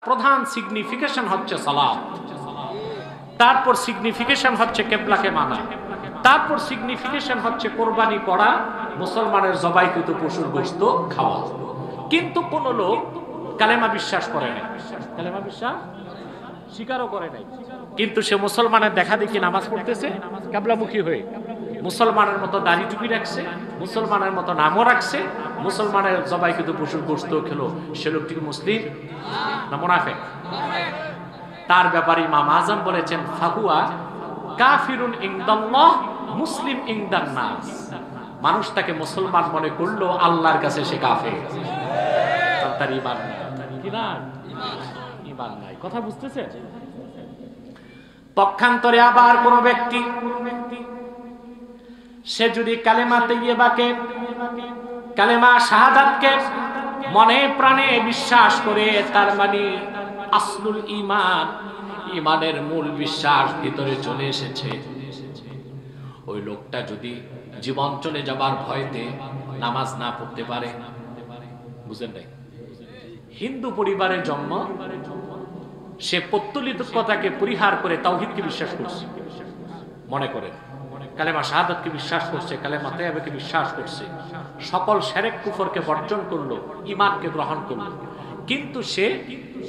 প্রধান সিগনিফিকেশন হচ্ছে সালাত, তারপর সিগনিফিকেশন হচ্ছে কিবলাকে মানা, তারপর সিগনিফিকেশন হচ্ছে কোরবানি করা, মুসলমানের জবাইকৃত পশুর গোশত খাওয়া। কিন্তু কোন লোক কালেমা বিশ্বাস করে নাই, কালেমা বিশ্বাস স্বীকারও করে নাই, কিন্তু সে মুসলমানের দেখা দেখি নামাজ পড়তেছে কিবলামুখী হয়ে, মুসলমানের মতো দাড়ি টুপি রাখছে, মুসলমানের মতো নামও রাখছে, মুসলমানের জবাইকৃত পশুর গোশত খেলো, সে লোকটি মুসলিম না মুনাফিক? তার ব্যাপারে ইমাম আযম বলেছেন ফাহুয়া কাফিরুন ইনদাল্লাহ মুসলিম ইনদান নাস। মানুষ তাকে মুসলমান মনে করলো, আল্লাহর কাছে সে কাফের, তার ঈমান নাই। কি না? ঈমান নাই। কথা বুঝতেছে? পক্ষান্তরে আবার কোন ব্যক্তি সে যদি কালেমা তাইয়্যিবাকে, কালেমা শাহাদাতকে মনে প্রাণে বিশ্বাস করে, তার মানে আসলুল ঈমান, ঈমানের মূল বিশ্বাস ভিতরে চলে এসেছে, ওই লোকটা যদি জীবন চলে যাবার ভয়তে নামাজ না পড়তে পারে, বুঝেন নাই? হিন্দু পরিবারের জন্ম, সে পৌত্তলিকতাকে পরিহার করে তাওহীদকে বিশ্বাস করছে, মনে করে কালেমা শাহাদাতকে বিশ্বাস করছে, কালেমা তাইয়্যিবাকে বিশ্বাস করছে, সকল শিরক কুফরকে বর্জন করলো, ঈমানকে গ্রহণ করলো, কিন্তু সে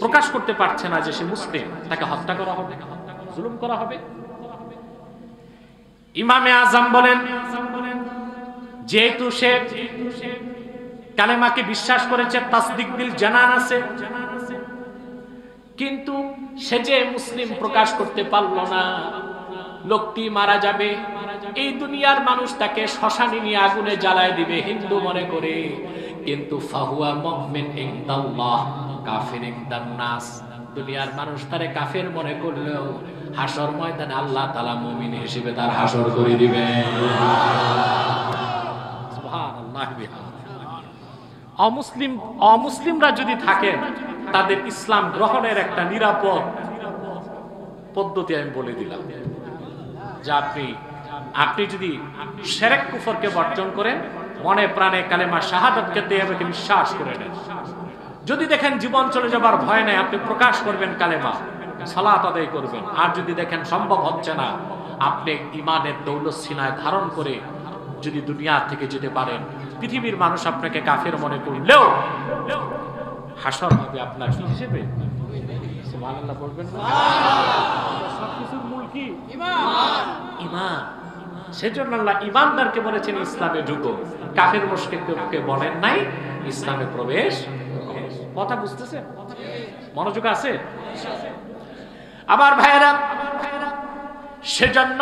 প্রকাশ করতে পারছে না যে সে মুসলিম, তাকে হত্যা করা হবে, জুলুম করা হবে। ইমামে আযম বলেন যেহেতু সে কালেমাকে বিশ্বাস করেছে, তাসদিক বিল জানান আছে, কিন্তু সে যে মুসলিম প্রকাশ করতে পারলো না, লোকটি মারা যাবে, এই দুনিয়ার মানুষ তাকে শ্মশানে নিয়ে আগুনে জ্বালায় দিবে হিন্দু মনে করে, কিন্তু ফাহুয়া মুমিন ইনদাল্লাহ কাফির ইনদান নাস। দুনিয়ার মানুষ তারে কাফের মনে করলেও হাসর ময়দানে আল্লাহ তাআলা মুমিন হিসেবে তার হাসর করে দিবে। সুবহানাল্লাহ। অমুসলিমরা যদি থাকেন, তাদের ইসলাম গ্রহণের একটা নিরাপদ পদ্ধতি আমি বলে দিলাম, যে আপনি যদি শিরক কুফরকে বর্জন করেন, মনে প্রাণে কালেমা শাহাদাতকে তাইয়্যিবাকে বিশ্বাস করে নেন, যদি দেখেন জীবন চলে যাবার ভয় নাই, আপনি প্রকাশ করবেন কালেমা, সালাত আদায় করবেন। আর যদি দেখেন সম্ভব হচ্ছে না, আপনি ঈমানের দৌলত সিনায় ধারণ করে যদি দুনিয়া থেকে যেতে পারেন, পৃথিবীর মানুষ আপনাকে কাফের মনে করলেও হাসর হবে আপনার কি হিসেবে? সুবহানাল্লাহ বলবেন না? সবকিছুর মূল কি? ঈমান। সেজন্য আল্লাহ ঈমানদারকে বলেছেন ইসলামে ঢুকো, কাফের মুশরিককে বলেন নাই ইসলামে প্রবেশ। কথা বুঝতেছে? মনোযোগ আছে? আবার ভাইরা, সেজন্য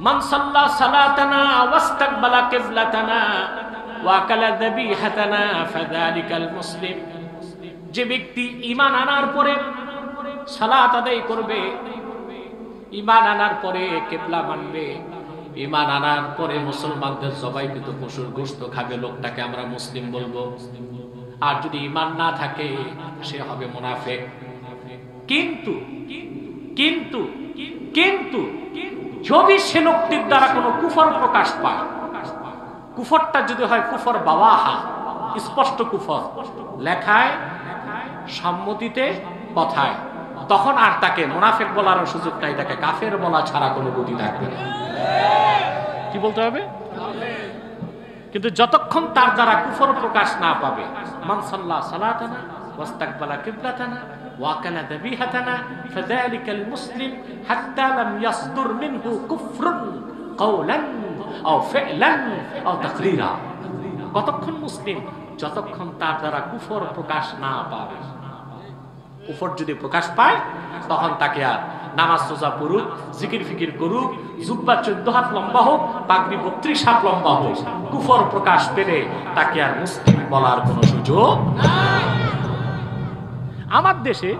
মান সাল্লা সালাতানা ওয়াস্তাকবালা কিবলাতানা ওয়া কালা যাবিহাতানা ফাযালিকাল মুসলিম। যে ব্যক্তি ঈমান আনার পরে সালাত আদায় করবে, ঈমান আনার পরে কিবলা মানবে, ঈমান আনার পরে মুসলমানদের জবাইকৃত পশুর গোশত খাবে, লোকটাকে আমরা মুসলিম বলবো। আর যদি ঈমান না থাকে, সে হবে মুনাফিক। কিন্তু কিন্তু কিন্তু যদি সে লোকটির দ্বারা কোনো কুফর প্রকাশ পায়, কুফরটা যদি হয় কুফর বাওয়াহা, স্পষ্ট কুফর, লেখায়, সম্মতিতে, কথায়, তখন আর তাকে মুনাফিক বলার সুযোগ নাই, তাকে কাফের বলা ছাড়া কোনো গতি থাকবে না। কি বলতে হবে? কিন্তু যতক্ষণ তার দ্বারা কুফর প্রকাশ না পাবে, মান সাল্লা সালাতানা ওয়াস্তাকবালা কিবলাতানা ওয়া কালা যাবিহাতানা ফাযালিকাল মুসলিম হাত্তা লাম ইয়াসদুর মিনহু কুফরুন কাওলান আও ফি'লান আও তাকরীরা। কতক্ষণ মুসলিম? যতক্ষণ তার দ্বারা কুফর প্রকাশ না পাবে। কুফর যদি প্রকাশ পায়, তখন তাকে আর নামাজ রোজা পড়ুক, জিকির ফিকির করুক, জুব্বা 14 হাত লম্বা হোক, পাগড়ি 32 হাত লম্বা হোক, কুফর প্রকাশ পেলে তাকে আর মুসলিম বলার কোনো সুযোগ নাই। আমার দেশে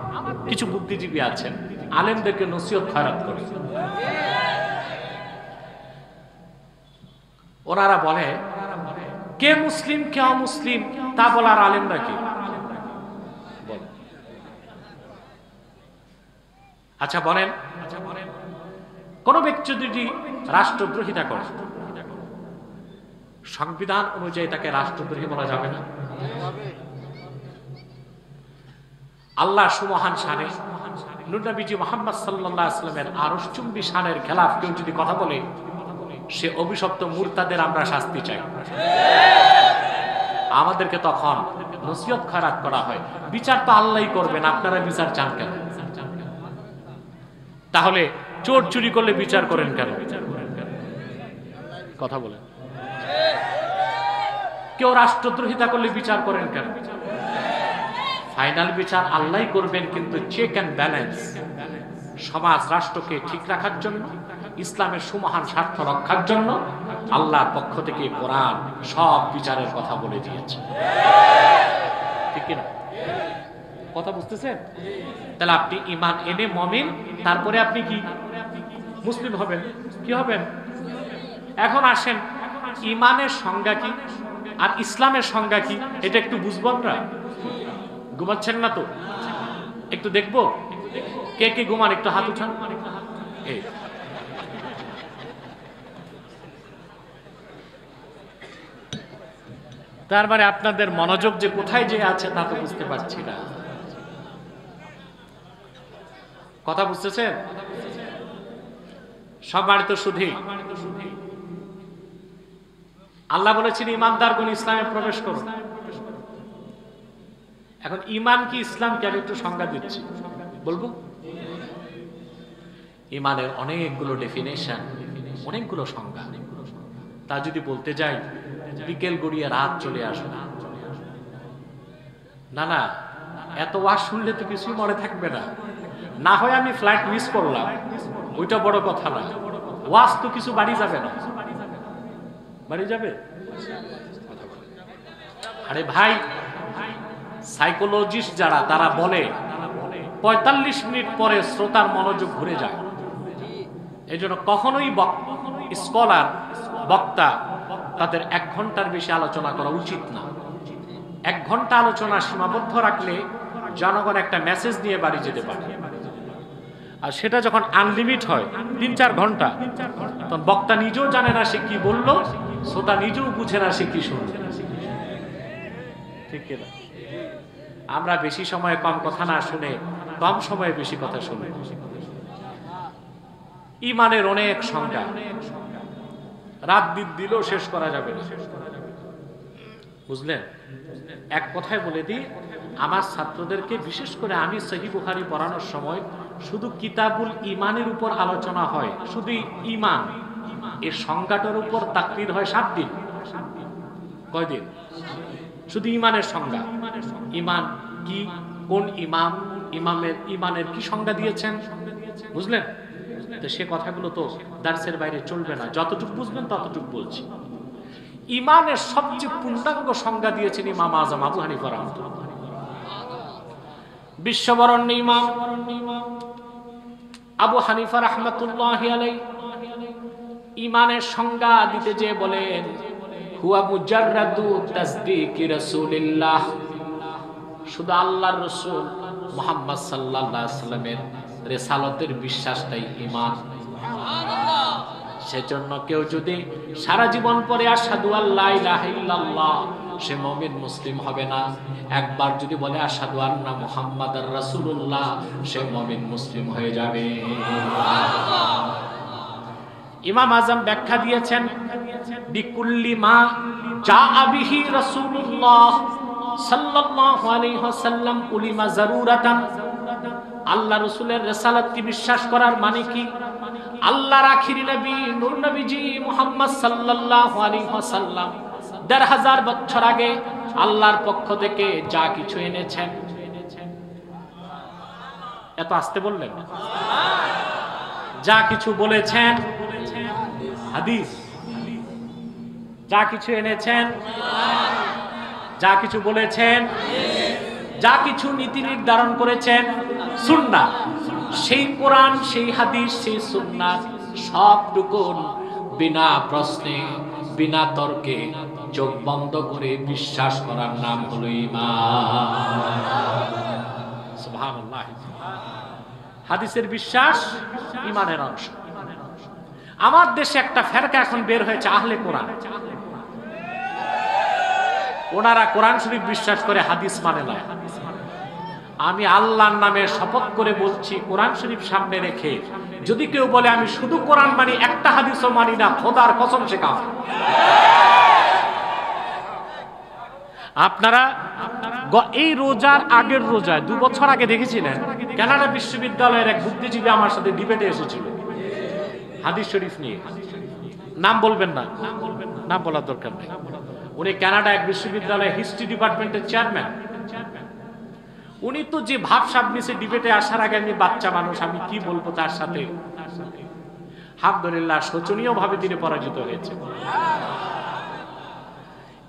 কিছু বুদ্ধিজীবী আছেন, আলেমদেরকে নসিহত খয়রাত করে। ওনারা বলে কে মুসলিম কে অমুসলিম তা বলার আলেমরা কি? আচ্ছা বলেন, কোন ব্যক্তি যদি রাষ্ট্রদ্রোহিতা করে, সংবিধান অনুযায়ী তাকে রাষ্ট্রদ্রোহী বলা যাবে না? আল্লাহ সুমহান শানে নূর নবীজি মুহাম্মদ সাল্লাল্লাহু আলাইহি ওয়াসাল্লামের আরশচুম্বী শানের খেলাফ কেউ যদি কথা বলে, সে অভিশপ্ত মুরতাদের আমরা শাস্তি চাই। আমাদেরকে তখন নসিহত খয়রাত করা হয়, বিচার তো আল্লাহই করবেন, আপনারা বিচার চান কেন? তাহলে চোর চুরি করলে বিচার করেন কেন? কথা বলেন। কেউ রাষ্ট্রদ্রোহিতা করলে বিচার করেন কেন? ফাইনাল বিচার আল্লাহই করবেন, কিন্তু চেক অ্যান্ড ব্যালেন্স সমাজ রাষ্ট্রকে ঠিক রাখার জন্য, ইসলামের সুমহান স্বার্থ রক্ষার জন্য আল্লাহর পক্ষ থেকে কোরআন সব বিচারের কথা বলে দিয়েছে। ঠিক কিনা? কথা বুঝতেছেন? তাহলে আপনি ঈমান এনে মুমিন, তারপরে আপনি কি মুসলিম হবেন। কি হবেন? এখন আসেন, ঈমানের সংজ্ঞা কি আর ইসলামের সংজ্ঞা কি এটা একটু বুঝবো আমরা। ঘুমাচ্ছেন না তো? একটু দেখবো কে কে ঘুমান, একটু হাত উঠান। এই তার মানে আপনাদের মনোযোগ যে কোথায় যে আছে তা তো বুঝতে পারছি না। কথা বুঝতেছেন? সবার তো শুধু আল্লাহ বলেছেন ঈমানদারগণ ইসলামে প্রবেশ করো। এখন ঈমান কি ইসলাম কি আমি একটু সংজ্ঞা দিচ্ছি, বলবো। ঈমানের অনেকগুলো ডেফিনেশন, অনেকগুলো সংজ্ঞা। তা যদি বলতে যাই বিকেল গড়িয়ে রাত চলে আসবে। না না, এত ওয়াজ শুনলে তো কিছুই মনে থাকবে না। না হয় আমি ফ্লাইট মিস করলাম, ওইটা বড় কথা না। ওয়াজ তো কিছু বাড়ি যাবে না, বাড়ি যাবে। আরে ভাই, সাইকোলজিস্ট যারা তারা বলে 45 মিনিট পরে শ্রোতার মনোযোগ ঘুরে যায়। এই জন্য কখনোই স্কলার বক্তা তাদের 1 ঘন্টার বেশি আলোচনা করা উচিত না। 1 ঘন্টা আলোচনা সীমাবদ্ধ রাখলে জনগণ একটা মেসেজ নিয়ে বাড়ি যেতে পারে। আর সেটা যখন আনলিমিট হয় 3-4 ঘন্টা, তখন বক্তা নিজেও জানে না সে কি বললো, শ্রোতা নিজেও বুঝে না সে কি শুনল। ঠিক কিনা? আমরা বেশি সময় কম কথা না শুনে কম সময়ে বেশি কথা শুনে। ঈমানের অনেক সংজ্ঞা, রাত দিলেও শেষ করা যাবে না। বুঝলেন? এক কথায় বলে দিই, আমার ছাত্রদেরকে বিশেষ করে আমি সহিহ বুখারী পড়ানোর সময় শুধু কিতাবুল ঈমানের উপর আলোচনা হয়, শুধু ঈমান এর সংজ্ঞাটার উপর তাকরীর হয় 7 দিন। কয়দিন? শুধু ঈমানের সংজ্ঞা। ঈমান কি, কোন ইমাম, ঈমানের কি সংজ্ঞা দিয়েছেন, বুঝলেন? তো সে কথাগুলো তো দার্সের বাইরে চলবে না, যতটুকু বুঝবেন ততটুকু বলছি। ঈমানের সবচেয়ে পূর্ণাঙ্গ সংজ্ঞা দিয়েছেন ইমাম আযম আবু হানিফা রাহমাতুল্লাহ। বিশ্ববরণ্য ইমাম আবু হানিফা রাহমাতুল্লাহি আলাইহি ঈমানের সংজ্ঞা দিতে যে বলেন, হুয়া মুজাররাদু তাসদীকি রাসূলিল্লাহ, শুধু আল্লাহর রাসূল মুহাম্মদ সাল্লাল্লাহু আলাইহি ওয়াসাল্লামের রিসালাতের বিশ্বাসটাই ঈমান। সুবহানাল্লাহ। সেজন্য কেউ যদি সারা জীবন পরে আশহাদু আল্লা ইলাহা ইল্লাল্লাহ, সে মুমিন মুসলিম হবে না। একবার যদি বলে আশহাদু আন্না মুহাম্মাদার রাসূলুল্লাহ, সে মুমিন মুসলিম হয়ে যাবে। সুবহানাল্লাহ। ইমাম আযম ব্যাখ্যা দিয়েছেন, বিকুল্লি মা জাআ বিহি রাসূলুল্লাহ সাল্লাল্লাহু আলাইহি ওয়াসাল্লাম উলিমা যারুরাতান। আল্লাহ রাসূলের রিসালাতকে বিশ্বাস করার মানে কি? আল্লাহর আখিরি নবী নূর নবীজি মুহাম্মদ সাল্লাল্লাহু আলাইহি ওয়াসাল্লাম ১৫০০ বছর আগে আল্লাহর পক্ষ থেকে যা কিছু এনেছেন। এত আস্তে বললেন? যা কিছু বলেছেন হাদিস, যা কিছু এনেছেন, যা কিছু বলেছেন, যা কিছু নীতি নির্ধারণ করেছেন সুন্নাহ, সেই কোরআন, সেই হাদিস, সেই সুন্নাহ সবটুকু বিনা প্রশ্নে, বিনা তর্কে, চোখ বন্ধ করে বিশ্বাস করার নাম হলো ঈমান। সুবহানাল্লাহ। হাদিসের বিশ্বাস ঈমানের অংশ। আমার দেশে একটা ফেরকা এখন বের হয়েছে, আহলে কোরআন। ওনারা কোরআন শরীফ বিশ্বাস করে, হাদিস মানে না। আমি আল্লাহর নামে শপথ করে বলছি, কোরআন শরীফ সামনে রেখে, যদি কেউ বলে আমি শুধু কোরআন মানি, একটা হাদিসও মানি না, খোদার কসম সে কাফের। আপনারা এই রোজার আগের রোজায় 2 বছর আগে দেখেছিলেন কানাডা বিশ্ববিদ্যালয়ের এক বুদ্ধিজীবী আমার সাথে ডিবেটে এসেছিল হাদিস শরীফ নিয়ে। নাম বলবেন না, নাম বলার দরকার নেই। উনি কানাডা এক বিশ্ববিদ্যালয়ের হিস্ট্রি ডিপার্টমেন্টের চেয়ারম্যান। উনি তো যে ভাবসাব নিছে ডিবেটে আসার আগে, আমি বাচ্চা মানুষ, আমি কি বলবো তার সাথে। আলহামদুলিল্লাহ শোচনীয় ভাবে তিনি পরাজিত হয়েছে।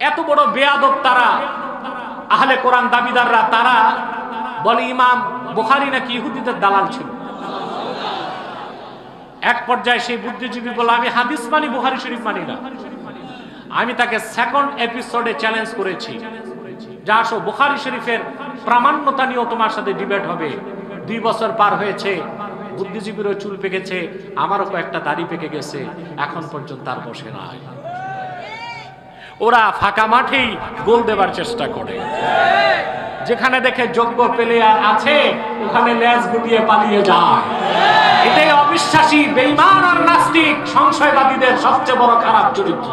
এত বড় বেয়াদব তারা, আহলে কোরআন দাবিদাররা, তারা বলে ইমাম বুখারী নাকি ইহুদিদের দালাল ছিল। এক পর্যায়ে সেই বুদ্ধিজীবী বলে আমি হাদিস মানি, বুখারী শরীফ মানি না। আমি তাকে সেকেন্ড এপিসোডে চ্যালেঞ্জ করেছি, যা আসো বুখারী শরীফের প্রামাণ্যতা নিয়েও তোমার সাথে ডিবেট হবে। 2 বছর পার হয়েছে, বুদ্ধিজীবীরও চুল পেকেছে, আমারও কয়েকটা দাড়ি পেকে গেছে, এখন পর্যন্ত আর বসে নাই। ওরা ফাঁকা মাঠেই গোল দেবার চেষ্টা করে, যেখানে দেখে যোগ্য প্লেয়ার আছে ওখানে লেজ গুটিয়ে পালিয়ে যায়। এটাই অবিশ্বাসী, বেঈমান আর নাস্তিক সংশয়বাদীদের সবচেয়ে বড় খারাপ চরিত্র।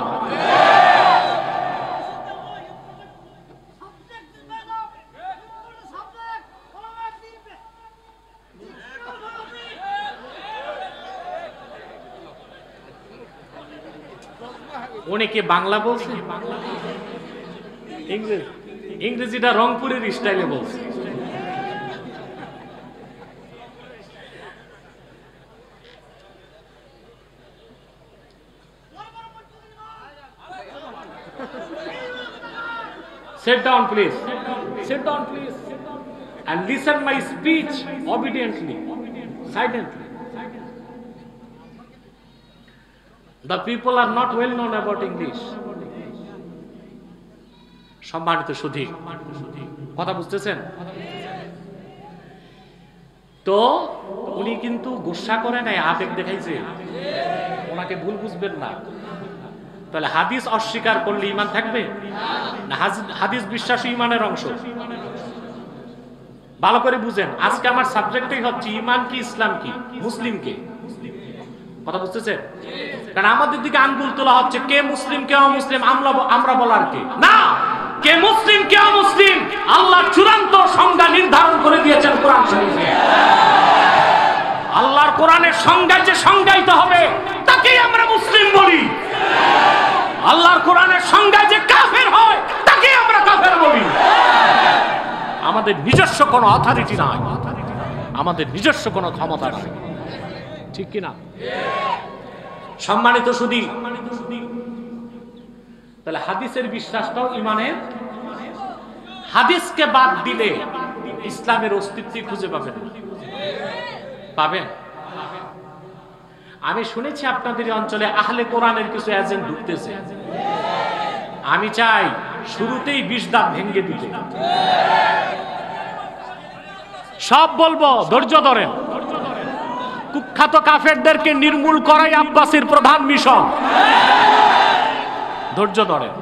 উনি কি বাংলা বলছে? ইংরেজিটা রংপুরের স্টাইলে বলছে। Sit down, please. Sit down, please. And listen my speech obediently, silently. The people are not well known about English. সম্মানিত সুধী, কথা বুঝতেছেন তো? উনি কিন্তু গুসা করে নাই, আবেগ দেখাইছে। ওনাকে ভুল বুঝবেন না। তাহলে হাদিস অস্বীকার করলে ঈমান থাকবে না? হাদিস বিশ্বাস ইমানের অংশ। ভালো করে বুঝেন, আজকে আমার সাবজেক্টই হচ্ছে ঈমান কি, ইসলাম কি, মুসলিম কে। কথা বুঝতেছেন? কারণ আমাদের দিকে আঙ্গুল তোলা হচ্ছে, কে মুসলিম কে অমুসলিম আমরা বলার কে না। কে মুসলিম কে অমুসলিম আল্লাহ চূড়ান্ত সংজ্ঞা নির্ধারণ করে দিয়েছেন কোরআন শরীফে। আল্লাহর কোরআনের সংজ্ঞা যে সংজ্ঞায়িত হবে তাকেই আমরা মুসলিম বলি। আল্লাহর কোরআনের সংজ্ঞায় যে কাফের হয় তাকেই আমরা কাফের বলি। আমাদের নিজস্ব কোনো অথরিটি নাই, আমাদের নিজস্ব কোনো ক্ষমতা নাই, ঠিক কিনা? সম্মানিত সুধী, তাহলে হাদিসের বিশ্বাসটাও ইমানের। হাদিসকে বাদ দিলে ইসলামের অস্তিত্ব খুঁজে পাবেন না। পাবেন? আমি শুনেছি আপনাদের অঞ্চলে আহলে কোরআনের কিছু এজেন্ট ঢুকতেছে। আমি চাই শুরুতেই 20 দাঁত ভেঙে দিতে। সব বলবো, ধৈর্য ধরেন। কুখ্যাত কাফেরদেরকে নির্মূল করাই আব্বাসের প্রধান মিশন। ধৈর্য ধরেন,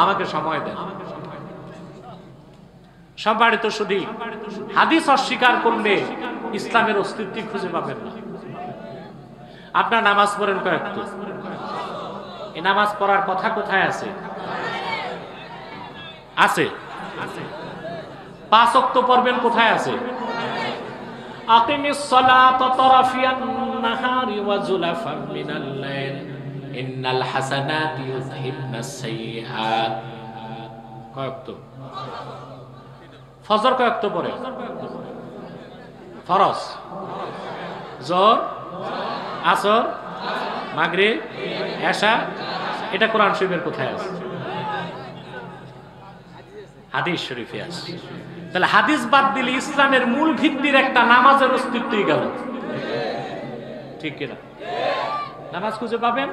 আমাকে সময় দেন। সম্মানিত সুধী, হাদিস অস্বীকার করলে ইসলামের অস্তিত্ব খুঁজে পাবেন না। আপনার নামাজ পড়েন কয়েকত, এই নামাজ পড়ার কথা কোথায় আছে? আছে। 5 ওয়াক্ত পড়বেন কোথায় আছে? আকিমিস সালাতা তারাফিয়ান নাহারি ওয়া যুলাফাম মিনাল লাইল ইন্নাল হাসানাতি ইউযহিবনাস সাইয়্যাত। কয়েকত? ফজর কয়েকত পড়ে? ফরজ, যোহর, আসর, মাগরিব, এশা। এটা কোরআন শরীফের কোথায় আছে? হাদিস শরীফে আছে। তাহলে হাদিস বাদ দিলে ইসলামের মূল ভিত্তির একটা নামাজের অস্তিত্বই গেল, ঠিক কিনা? নামাজ খুঁজে পাবেন?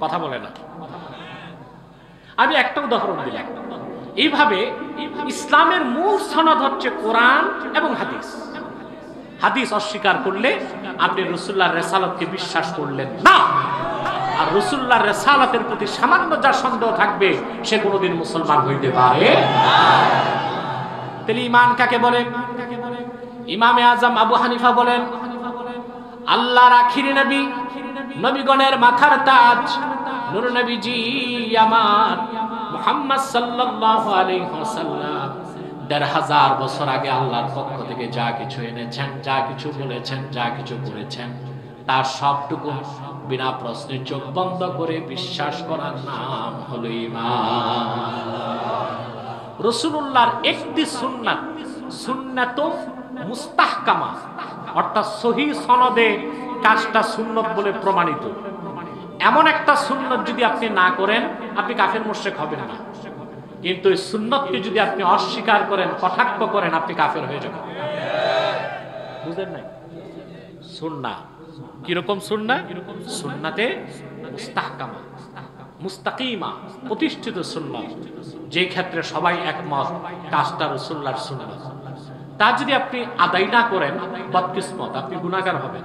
কথা বলে না। আমি একটা উদাহরণ দিলাম। এইভাবে ইসলামের মূল সনদ হচ্ছে কোরআন এবং হাদিস। হাদিস অস্বীকার করলে আপনি রাসূলুল্লাহর রিসালাতকে বিশ্বাস করলেন না। আর রাসূলুল্লাহর রিসালাতের প্রতি সামান্য যা সন্দেহ থাকবে সে কোনোদিন মুসলমান হইতে পারে না। তাহলে ঈমান কাকে বলে? ইমামে আজম আবু হানিফা বলেন, আল্লাহর আখিরি নবী, নবীগণের মাথার তাজ, নূর নবীজি আমার মুহাম্মদ সাল্লাল্লাহু আলাইহি ওয়াসাল্লাম ১৫০০ বছর আগে আল্লাহর পক্ষ থেকে যা কিছু এনেছেন, যা কিছু বলেছেন, যা কিছু করেছেন, তার সবটুকু বিনা প্রশ্নে চোখ বন্ধ করে বিশ্বাস করার নাম হলো ঈমান। রাসূলুল্লাহর একটি সুন্নাত, সুন্নাতুম মুস্তাহকামা, অর্থাৎ সহিহ সনদে কাজটা সুন্নত বলে প্রমাণিত, এমন একটা সুন্নত যদি আপনি না করেন, আপনি কাফের মুশরিক হবেন না। কিন্তু এই সুন্নতকে যদি আপনি অস্বীকার করেন, কটাক্ষ করেন, আপনি কাফের হয়ে যাবেন। বুঝলেন না? সুন্নাহ কিরকম সুন্নাহ? সুন্নাতে মুস্তাহকামা, মুস্তাকিমা, প্রতিষ্ঠিত সুন্নাহ, যে ক্ষেত্রে সবাই একমত কাজটা রাসূলুল্লাহর সুন্নাহ, তা যদি আপনি আদায় না করেন, বদকিসমত, আপনি গুনাহগার হবেন।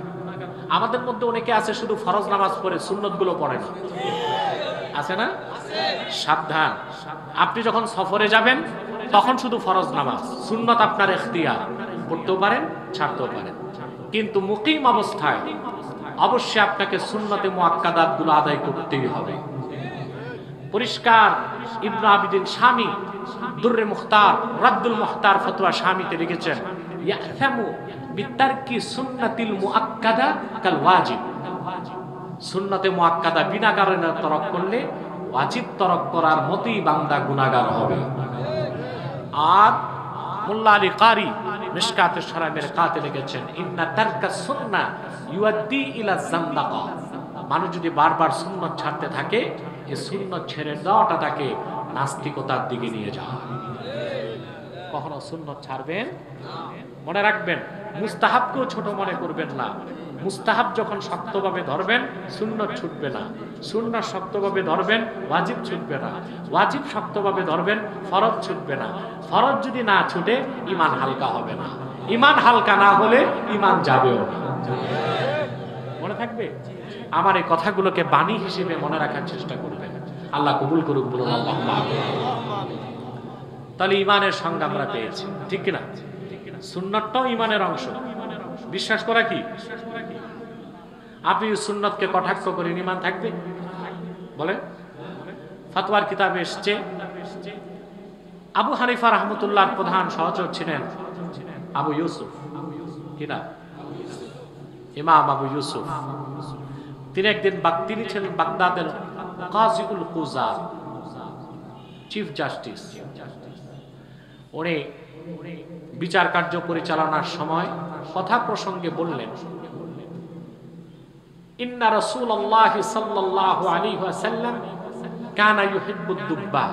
আমাদের মধ্যে অনেকে আছে শুধু ফরজ নামাজ পড়ে, সুন্নতগুলো পড়ে না, আছে না? সাবধান, আপনি যখন সফরে যাবেন তখন শুধু ফরজ নামাজ, সুন্নত আপনার ইখতিয়ার, পড়তেও পারেন, ছাড়তেও পারেন, কিন্তু মুকিম অবস্থায় অবশ্যই আপনাকে সুন্নতে মুআক্কাদাত গুলো আদায় করতেই হবে। পরিষ্কার ইবনে আবিদিন শামী দুররে মুখতার রাদ্দুল মুখতার ফতোয়া শামীতে লিখেছেন, ইয়াসামু বিতারকি সুন্নাতিল মুআক্কাদা কাল ওয়াজিব, সুন্নতে মুআক্কাদা বিনা কারণে তরক করলে ওয়াজিব তরক করার মতই বান্দা গুনাহগার হবে। আর মোল্লা আলী কারি মিশকাতুশ শরাইমের কাতে লিখেছেন, ইন্না তারকা সুন্নাহ ইউআদ্দি ইলা জান্দাকা, মানুষ যদি বারবার সুন্নত ছাড়তে থাকে, এই সুন্নত ছেড়ে দেওয়াটা তাকে নাস্তিকতার দিকে নিয়ে যায়। কখনো সুন্নত ছাড়বেন, মনে রাখবেন, মুস্তাহাবকেও ছোট মনে করবেন না। মুস্তাহাব যখন শক্তভাবে ধরবেন, সুন্নত ছুটবে না, সুন্নত শক্তভাবে ধরবেন, ওয়াজিব ছুটবে না, ওয়াজিব শক্তভাবে ধরবেন, ফরজ ছুটবে না, ফরজ যদি না ছুটে ঈমান হালকা হবে না, ঈমান হালকা না হলে ঈমান যাবেও না। মনে থাকবে? আমার এই কথাগুলোকে বাণী হিসেবে মনে রাখার চেষ্টা করবেন। আল্লাহ কবুল করুক, বলুন আল্লাহুম্মা আমিন। তাহলে ঈমানের সংজ্ঞা আমরা পেয়েছি, ঠিক কিনা? সুন্নতটাও ঈমানের অংশ। বিশ্বাস করা কি? আপনি সুন্নতকে কটাক্ষ করে ঈমান থাকবে? বলে ফতোয়ার কিতাবে এসেছে, আবু হানিফা রাহমাতুল্লাহর প্রধান সহচর ছিলেন আবু ইউসুফ, কিনা ইমাম আবু ইউসুফ। তিনি একদিন তিনি ছিলেন বাগদাদের কাযিউল কুযা, চিফ জাস্টিস। উনি বিচার কার্য পরিচালনার সময় কথা প্রসঙ্গে বললেন, ইন্না রাসূলুল্লাহ সাল্লাল্লাহু আলাইহি ওয়াসাল্লাম কানা ইউহিব্বুদ দুব্বা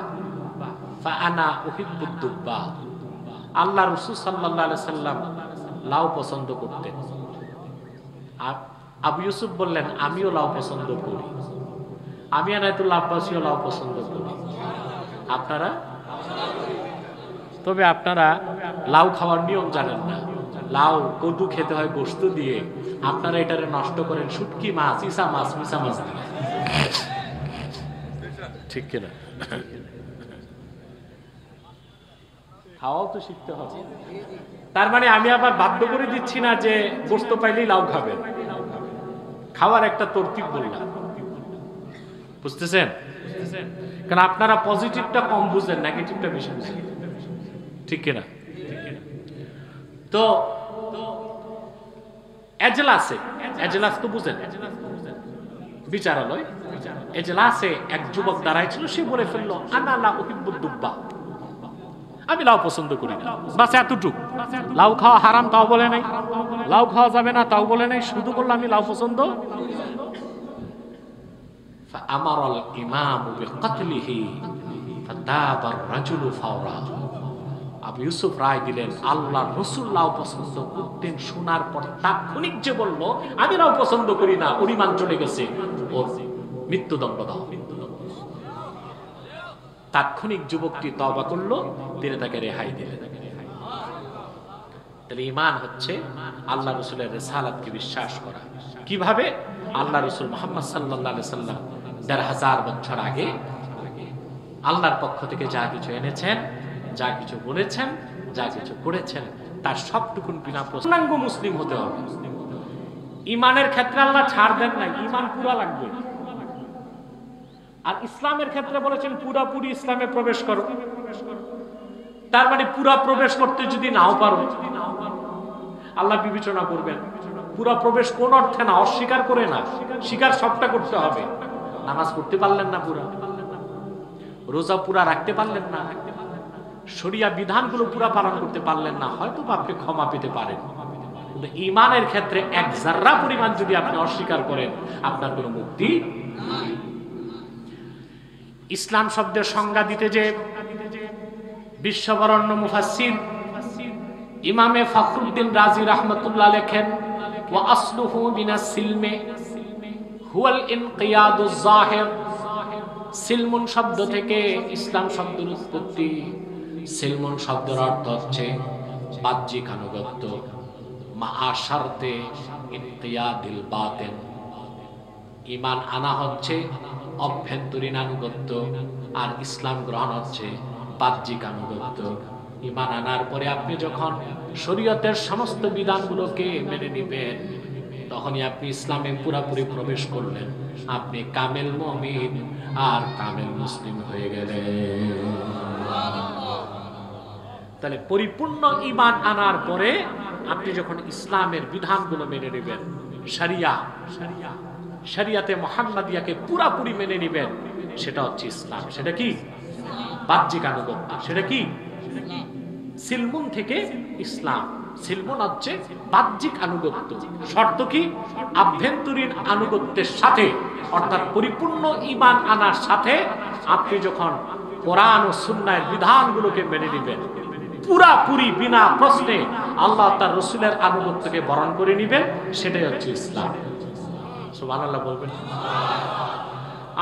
ফাআনা উহিব্বুদ দুব্বা। আল্লাহ রাসূল সাল্লাল্লাহু আলাইহি সাল্লাম লাউ পছন্দ করতেন। আবু ইউসুফ বললেন, আমিও লাউ পছন্দ করি, আমি আনায়তুল্লাহ আব্বাসীও লাউ পছন্দ করি। আপনারা? তবে আপনারা লাউ খাওয়ার নিয়ম জানেন না। লাউ কদু খেতে হয় গোশত দিয়ে, আপনারা এটারে নষ্ট করেন শুটকি মাছ, ইসা মাছ, মিসা মাছ দিয়ে। ঠিক কিনা? খাওয়াও তো শিখতে হবে। তার মানে আমি আবার বাধ্য করে দিচ্ছি না যে গোশত পাইলেই লাউ খাবেন, খাওয়ার একটা তরতিব বললাম। বুঝতেছেন? কারণ আপনারা পজিটিভটা কম বুঝেন, নেগেটিভটা বেশি বুঝেন, ঠিক কিনা? তো এজলাসে, এজলাস তো বুঝেন, বিচারালয়, এজলাসে এক যুবক দাঁড়ায় ছিল, সে বলে ফেললো, আনা লা উহিব্বুদ দুব্বা, আমি লাউ পছন্দ করি না। বাস এতটুক। লাউ খাওয়া হারাম তাও বলে নাই, লাউ খাওয়া যাবে না তাও বলে নাই, শুধু বললো আমি লাউ পছন্দ। ফাআমারাল ইমামু বিকাতলিহি ফাতাবার রাজুলু ফাওরা। আবু ইউসুফ রায় দিলেন, আল্লাহর রাসূল লাউ পছন্দ করতেন, শোনার পর তাৎক্ষণিক যে বলল আমি লাউ পছন্দ করি না, ওর ঈমান চলে গেছে, ওর মৃত্যুদণ্ড দাও। তাৎক্ষণিক যুবকটি তওবা করলো, তিনি তাকে রেহাই দিলেন। তাহলে ঈমান হচ্ছে আল্লাহ রাসূলের রিসালাতকে বিশ্বাস করা। কিভাবে? আল্লাহ রাসূল মুহাম্মদ সাল্লাল্লাহু আলাইহি সাল্লাম ১৫০০ বছর আগে আল্লাহর পক্ষ থেকে যা কিছু এনেছেন, যা কিছু বলেছেন, যা কিছু করেছেন, তার সবটুকুন বিনা পূর্ণাঙ্গ মুসলিম হতে হবে। ইমানের ক্ষেত্রে আল্লাহ ছাড় দেন না, ইমান পুরা লাগবে। আর ইসলামের ক্ষেত্রে বলেছেন পুরাপুরি ইসলামে প্রবেশ করো। তার মানে পুরা প্রবেশ করতে যদি নাও পারো, আল্লাহ বিবেচনা করবেন। পুরা প্রবেশ কোন অর্থে না, অস্বীকার করে না, স্বীকার সবটা করতে হবে। নামাজ পড়তে পারলেন না পুরা, রোজা পুরা রাখতে পারলেন না, শরিয়া বিধানগুলো পুরা পালন করতে পারলেন না, হয়তো আপনি ক্ষমা পেতে পারেন। কিন্তু ইমানের ক্ষেত্রে এক জাররা পরিমাণ যদি আপনি অস্বীকার করেন, আপনার কোনো মুক্তি নাই। ইসলাম শব্দের সংজ্ঞা দিতে যে বিশ্ববরণ্য মুফাসসির ইমামে ফখরুদ্দিন রাজি রাহমাতুল্লাহ লেখেন, ওয়া আসলুহু মিনাস সিলমে হুয়াল ইনকিয়াদুজ যাহির। সিলমুন শব্দ থেকে ইসলাম শব্দের উৎপত্তি। সিলমুন শব্দের অর্থ হচ্ছে বাহ্যিক আনুগত্য, মা শারতে ইনকিয়াদিল বাতিন। ঈমান আনা হচ্ছে অভ্যন্তরীণ আনুগত্য, আর ইসলাম গ্রহণ হচ্ছে বাহ্যিক আনুগত্য। ঈমান আনার পরে আপনি যখন শরীয়তের সমস্ত বিধানগুলোকে মেনে নেবেন, তখনই আপনি ইসলামে পুরোপুরি প্রবেশ করলেন। আপনি কামেল মুমিন আর কামেল মুসলিম হয়ে গেলেন। তাহলে পরিপূর্ণ ঈমান আনার পরে আপনি যখন ইসলামের বিধানগুলো মেনে নেবেন, শরিয়াতে মুহাম্মাদিয়াকে পুরোপুরি মেনে নেবেন, সেটা হচ্ছে ইসলাম। সেটা কি? বাহ্যিক আনুগত্য। সেটা কি? সিলমুন থেকে ইসলাম। সিলমুন হচ্ছে বাহ্যিক আনুগত্য। শর্ত কি? আভ্যন্তরীণ আনুগত্যের সাথে, অর্থাৎ পরিপূর্ণ ঈমান আনার সাথে আপনি যখন কোরআন ও সুন্নাহর বিধানগুলোকে মেনে নেবেন, পুরাপুরি বিনা প্রশ্নে আল্লাহ তার রাসূলের আনুগত্যকে বরণ করে নেবেন, সেটাই হচ্ছে ইসলাম। সুবহানাল্লাহ বলবেন।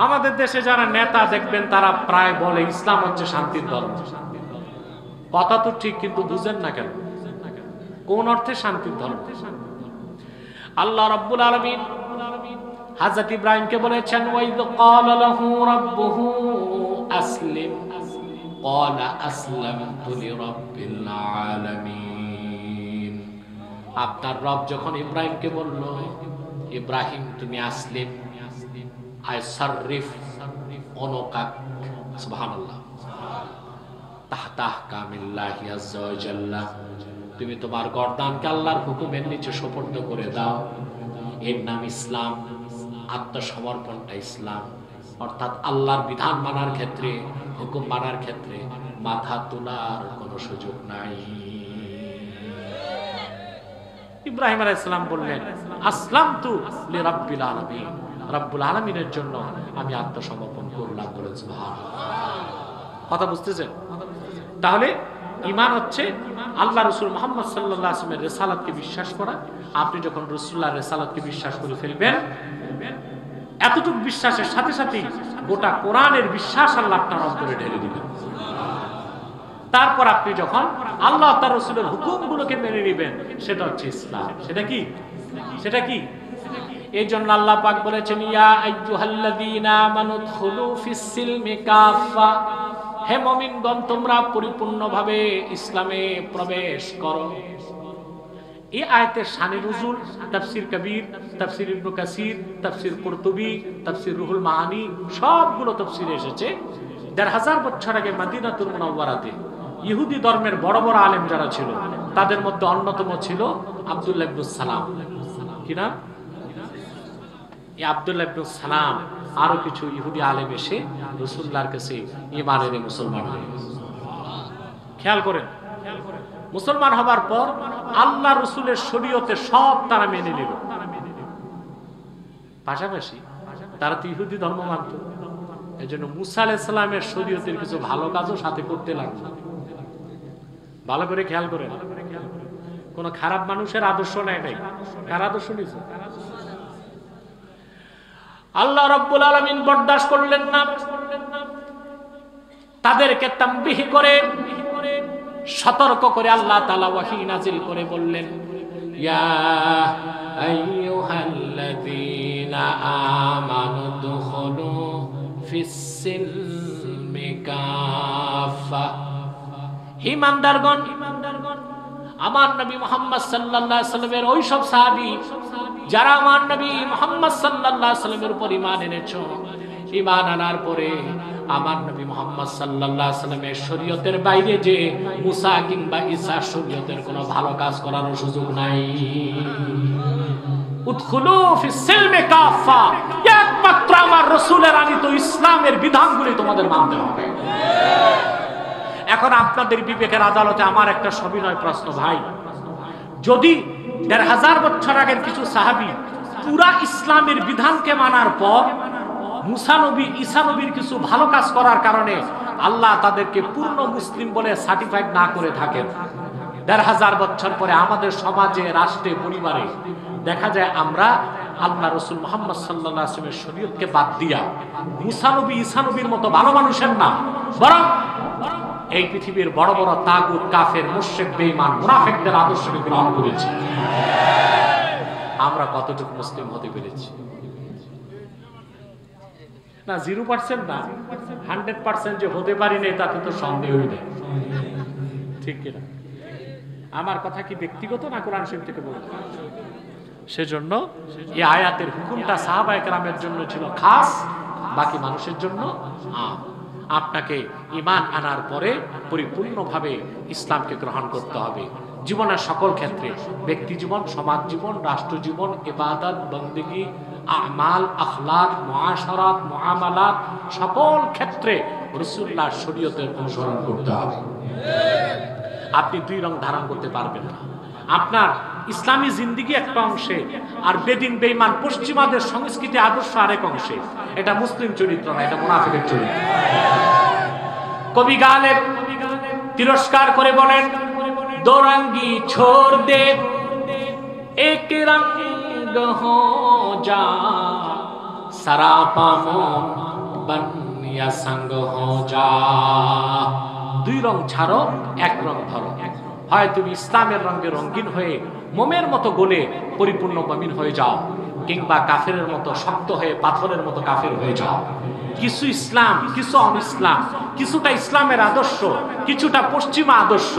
আমাদের দেশে যারা নেতা দেখবেন, তারা প্রায় বলে ইসলাম হচ্ছে শান্তির ধর্ম। কথা তো ঠিক, কিন্তু বুঝেন না কেন? কোন অর্থে শান্তির ধর্ম? আল্লাহ রাব্বুল আলামিন হযরত ইব্রাহিমকে বলেছেন, ওয়াইদ ক্বালা লাহু রাব্বুহু আসলিম ক্বালা আসলামতু লিরাব্বিল আলামিন। আপনার রব যখন ইব্রাহিমকে বলল, ইব্রাহিম তুমি আসলিম, আই সাররিফ অনকাক, সুবহানাল্লাহ, তাহতা আহকামিল্লাহি আযজা ওয়া জাল্লা, তুমি তোমার গর্দানকে আল্লাহর হুকুমের নিচে সুপর্দ করে দাও। এর নাম ইসলাম। আত্মসমর্পণটা ইসলাম। অর্থাৎ আল্লাহর বিধান মানার ক্ষেত্রে, হুকুম মানার ক্ষেত্রে মাথা তোলার কোনো সুযোগ নাই। ইব্রাহিম আলাইহিস সালাম বললেন, আসলামতু লিরাব্বিল আলামিন, রব্বুল আলামিনের জন্য আমি আত্মসমর্পণ করলাম। বলেন সুবহানাল্লাহ। কথা বুঝতেছেন? তাহলে ঈমান হচ্ছে আল্লাহ রাসূল মুহাম্মদ সাল্লাল্লাহু আলাইহি ওয়াসাল্লামের রিসালাতকে বিশ্বাস করা। আপনি যখন রাসূলুল্লাহর রিসালাতকে বিশ্বাস করে ফেলবেন, এতটুকু বিশ্বাসের সাথে সাথে গোটা কোরআনের বিশ্বাস আল্লাহ আপনার অন্তরে ঢেলে দিবেন। তারপর আপনি যখন আল্লাহ তার রাসূলের হুকুমগুলোকে মেনে নেবেন, সেটা হচ্ছে ইসলাম। সেটা কি? সেটা কি? এই জন্য আল্লাহ পাক বলেছেন, ইয়া আইয়ুহাল্লাযীনা আমানু দুখুলু ফিস সিলমি কাফা, হে মুমিনগণ তোমরা পরিপূর্ণভাবে ইসলামে প্রবেশ করো। এই আয়াতের শানে নুজুল তাফসীর কবির, তাফসীর ইবনে কাসির, তাফসীর কুরতুবী, তাফসীর রুহুল মাআনি, সবগুলো তাফসীরে এসেছে। ১৫০০ বছর আগে মদিনাতুল মুনাওয়ারাতে ইহুদি ধর্মের বড় বড় আলেম যারা ছিল, তাদের মধ্যে অন্যতম ছিল আব্দুল্লাহ ইবনে সালাম। কি নাম? এই আব্দুল্লাহ ইবনে সালাম আরো কিছু ইহুদি আলেম এসে রাসূলুল্লাহর কাছে ঈমান এনে মুসলমান হয়ে গেছে। খেয়াল করেন, মুসলমান হবার পর আল্লাহ রাসূলের শরীয়তে সব তারা মেনে নিল। পাশাপাশি তারা তো ইহুদি ধর্ম মানত, এজন্য মুসা আলাইহিস সালামের শরীয়তের কিছু ভালো কাজও সাথে করতে লাগলো। ভালো করে খেয়াল করেন, কোন খারাপ মানুষের আদর্শ নেয় নাই। কার আদর্শ নিয়েছে? আল্লাহ রাব্বুল আলামিন বরদাস্ত করলেন না। তাদেরকে তামবিহ করে, সতর্ক করে আল্লাহ তাআলা ওহী নাযিল করে বললেন, ইয়া আইয়ুহাল্লাযীনা আমানু দুখুলু ফিস সিলমি কাফা, ঈমানদারগণ আমার নবী মুহাম্মদ সাল্লাল্লাহু আলাইহি সাল্লামের ওই সব সাহাবী যারা আমার নবী মুহাম্মদ সাল্লাল্লাহু আলাইহি সাল্লামের উপর ঈমান এনেছো, ঈমান আনার পরে আমার নবী মুহাম্মদ সাল্লাল্লাহু আলাইহি সাল্লামের শরীয়তের বাইরে যে মুসা কিংবা ঈসা শরীয়তের কোনো ভালো কাজ করার সুযোগ নাই। উদখুলু ফিস সিলমি কাফা, একমাত্র আমার রাসূলের আনিত ইসলামের বিধানগুলি তোমাদের মানতে হবে। এখন আপনাদের বিবেকের আদালতে আমার একটা সবিনয় প্রশ্ন, ভাই, যদি ১৫০০ বছর আগের কিছু সাহাবী পুরা ইসলামের বিধানকে মানার পর মুসা নবী ঈসা নবীর কিছু ভালো কাজ করার কারণে আল্লাহ তাদেরকে পূর্ণ মুসলিম বলে সার্টিফাইড না করে থাকেন, ১৫০০ বছর পরে আমাদের সমাজে, রাষ্ট্রে, পরিবারে দেখা যায় আমরা আল্লাহ রাসূল মুহাম্মদ সাল্লাল্লাহু আলাইহি ওয়াসাল্লামের শরীয়তকে বাদ দিয়া মুসা নবী ঈসা নবীর মতো ভালো মানুষের না, বরং এই পৃথিবীর বড় বড় তাগুত, কাফের, মুশরিক, বেঈমান, মুনাফিকদের আদর্শকে গ্রহণ করেছি। আমরা কতটুকু মুসলিম হতে পেরেছি? না 0% না, 100% যে হতে পারি না তাতে তো সন্দেহই নেই, ঠিক কিনা? আমার কথা কি ব্যক্তিগত না কোরআন শরীফ থেকে বলবো? সেজন্য এই আয়াতের হুকুমটা সাহাবায়ে কেরামের জন্য ছিল খাস, বাকি মানুষের জন্য আম। আপনাকে ঈমান আনার পরে পরিপূর্ণভাবে ইসলামকে গ্রহণ করতে হবে জীবনের সকল ক্ষেত্রে, ব্যক্তি জীবন, সমাজ জীবন, রাষ্ট্র জীবন, ইবাদত, বন্দেগী, আমাল, আখলাক, মুআশারাত, মুআমালাত, সকল ক্ষেত্রে রাসূলুল্লাহর শরীয়তের অনুসরণ করতে হবে। আপনি দুই রং ধারণ করতে পারবেন না। আপনার ইসলামী জিন্দেগি একটা অংশে, আর বেদিন বেঈমান পশ্চিমাদের সংস্কৃতি আদর্শ আরেক অংশে। এটা মুসলিম চরিত্র না, এটা মুনাফিকের চরিত্র। কবি গালেব তিরস্কার করে বলেন, দো রঙ্গি ছোড় দে এক রঙ্গ হো যা, সারাপা মন বনিয়া সঙ্গ হো যা। দুই রং ছাড়ো, এক রং ধরো। হয় তুমি ইসলামের রঙে রঙিন হয়ে মোমের মতো গলে পরিপূর্ণ মুমিন হয়ে যাও, কিংবা কাফেরের মতো শক্ত হয়ে পাথরের মতো কাফের হয়ে যাও। কিছু ইসলাম, কিছু অন-ইসলাম, কিছুটা ইসলামের আদর্শ, কিছুটা পশ্চিমা আদর্শ।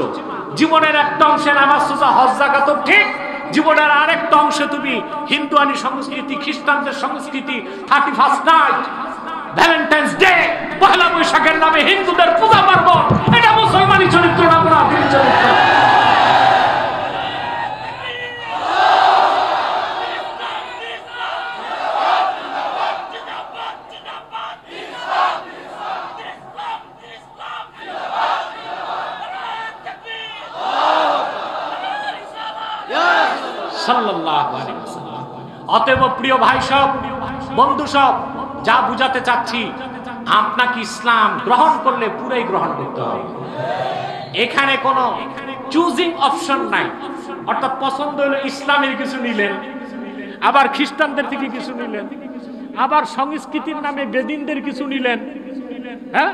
জীবনের একটা অংশে নামাজ, রোজা, হজ, যাকাত ঠিক, জীবনের আরেকটা অংশে তুমি হিন্দুয়ানি সংস্কৃতি, খ্রিস্টানদের সংস্কৃতি, 31st নাইট, ভ্যালেন্টাইন্স ডে, পহেলা বৈশাখের নামে হিন্দুদের পূজা পার্বণ, এটা মুসলমানি চরিত্র না, মুনাফিক চরিত্র। সাল্লাল্লাহু আলাইহি ওয়াসাল্লাম। অতএব প্রিয় ভাই সব, বন্ধু সব, যা বুঝাতে চাচ্ছি, আপনাকে ইসলাম গ্রহণ করলে পুরাই গ্রহণ করতে হবে। এখানে কোনো চুজিং অপশন নাই। অর্থাৎ পছন্দ হলো ইসলামের কিছু নিলেন, আবার খ্রিস্টানদের থেকে কিছু নিলেন, আবার সংস্কৃতির নামে বেদিনদের কিছু নিলেন, হ্যাঁ,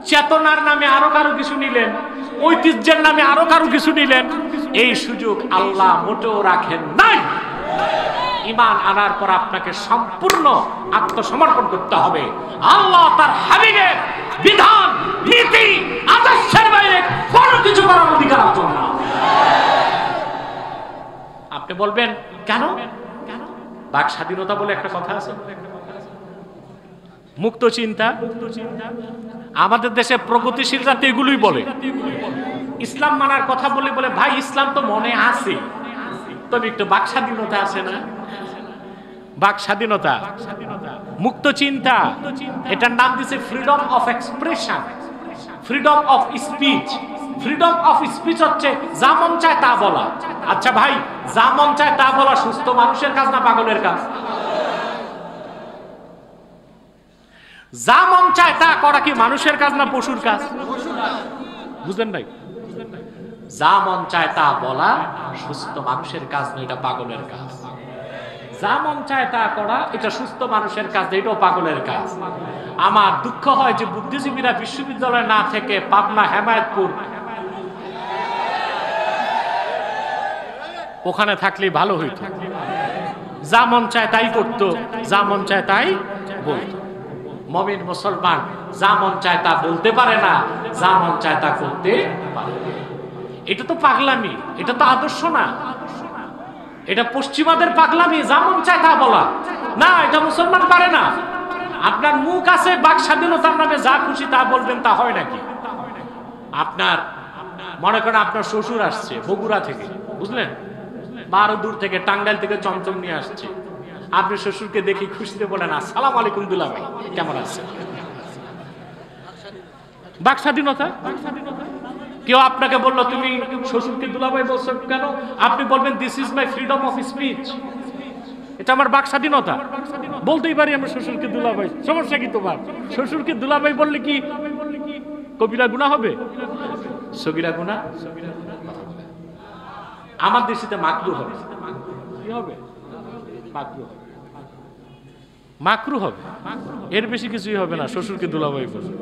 চেতনার নামে আরো কারো কিছু নিলেন, ঐতিহ্যের নামে আরো কারো কিছু নিলেন। এই সুযোগ আল্লাহ মোটেও রাখেন নাই। ঈমান আনার পর আপনাকে সম্পূর্ণ আত্মসমর্পণ করতে হবে। আল্লাহ তার হাবিবের বিধান, নীতি, আদর্শের বাইরে কোনো কিছু করার অধিকার আপনার না। আপনি বলবেন কেন? বাক স্বাধীনতা বলে একটা কথা আছে, মুক্ত চিন্তা। আমাদের দেশে প্রগতিশীল জাতি এগুলোই বলে। ইসলাম মানার কথা বলে বলে ভাই ইসলাম তো মনে আছে, তবে একটু বাক স্বাধীনতা আছে না? বাক স্বাধীনতা, মুক্ত চিন্তা, এটার নাম দিয়েছে freedom of expression, freedom of speech. Freedom of speech হচ্ছে যা মন চায় তা বলা। আচ্ছা ভাই, যা মন চায় তা বলা সুস্থ মানুষের কাজ না পাগলের কাজ? যা মন চায় তা করা কি মানুষের কাজ না পশুর কাজ? বুঝলেন নাই? যা মন চায় তা বলা সুস্থ মানুষের কাজ না, এটা পাগলের কাজ। যা মন চায় তা করা এটা সুস্থ মানুষের কাজ, এটাও পাগলের কাজ। আমার দুঃখ হয় যে বুদ্ধিজীবীরা বিশ্ববিদ্যালয়ে না থেকে পাবনা, হেমায়েতপুর ওখানে থাকলে ভালো হইতো। যা মন চায় তাই করতো, যা মন চায় তাই বলতো। মুমিন মুসলমান যা মন চায় তা বলতে পারে না, যা মন চায় তা করতে পারে। এটা তো পাগলামি, এটা তো আদর্শ না, এটা পশ্চিমাদের পাগলামি, যা মন চায় তা বলা না, এটা মুসলমান পারে না। আপনার মুখ আছে বাক স্বাধীনতার নামে যা খুশি তা বলবেন, তা হয় নাকি? আপনার মনে করেন আপনার শ্বশুর আসছে বগুড়া থেকে, বুঝলেন, বারো দূর থেকে, টাঙ্গাইল থেকে চমচম নিয়ে আসছে, আপনি শ্বশুরকে দেখি খুশিতে বলেন আসসালামু আলাইকুম দুলা ভাই, কেমন আছে? বাক স্বাধীনতা। কেউ আপনাকে বললো তুমি শ্বশুরকে দুলাভাই বলছো কেন, আপনি বলবেন this is my freedom of speech, এটা আমার বাক স্বাধীনতা, বলতেই পারি আমরা শ্বশুরকে দুলাভাই, সমস্যা কি তোমার? শ্বশুরকে দুলাভাই বললে কি কবিরা গুনাহ হবে? সগীরা গুনাহ। আমার দেশে মাকরু হবে, কি হবে? মাকরু হবে, মাকরু হবে, এর বেশি কিছুই হবে না। শ্বশুরকে দুলাভাই বলবে,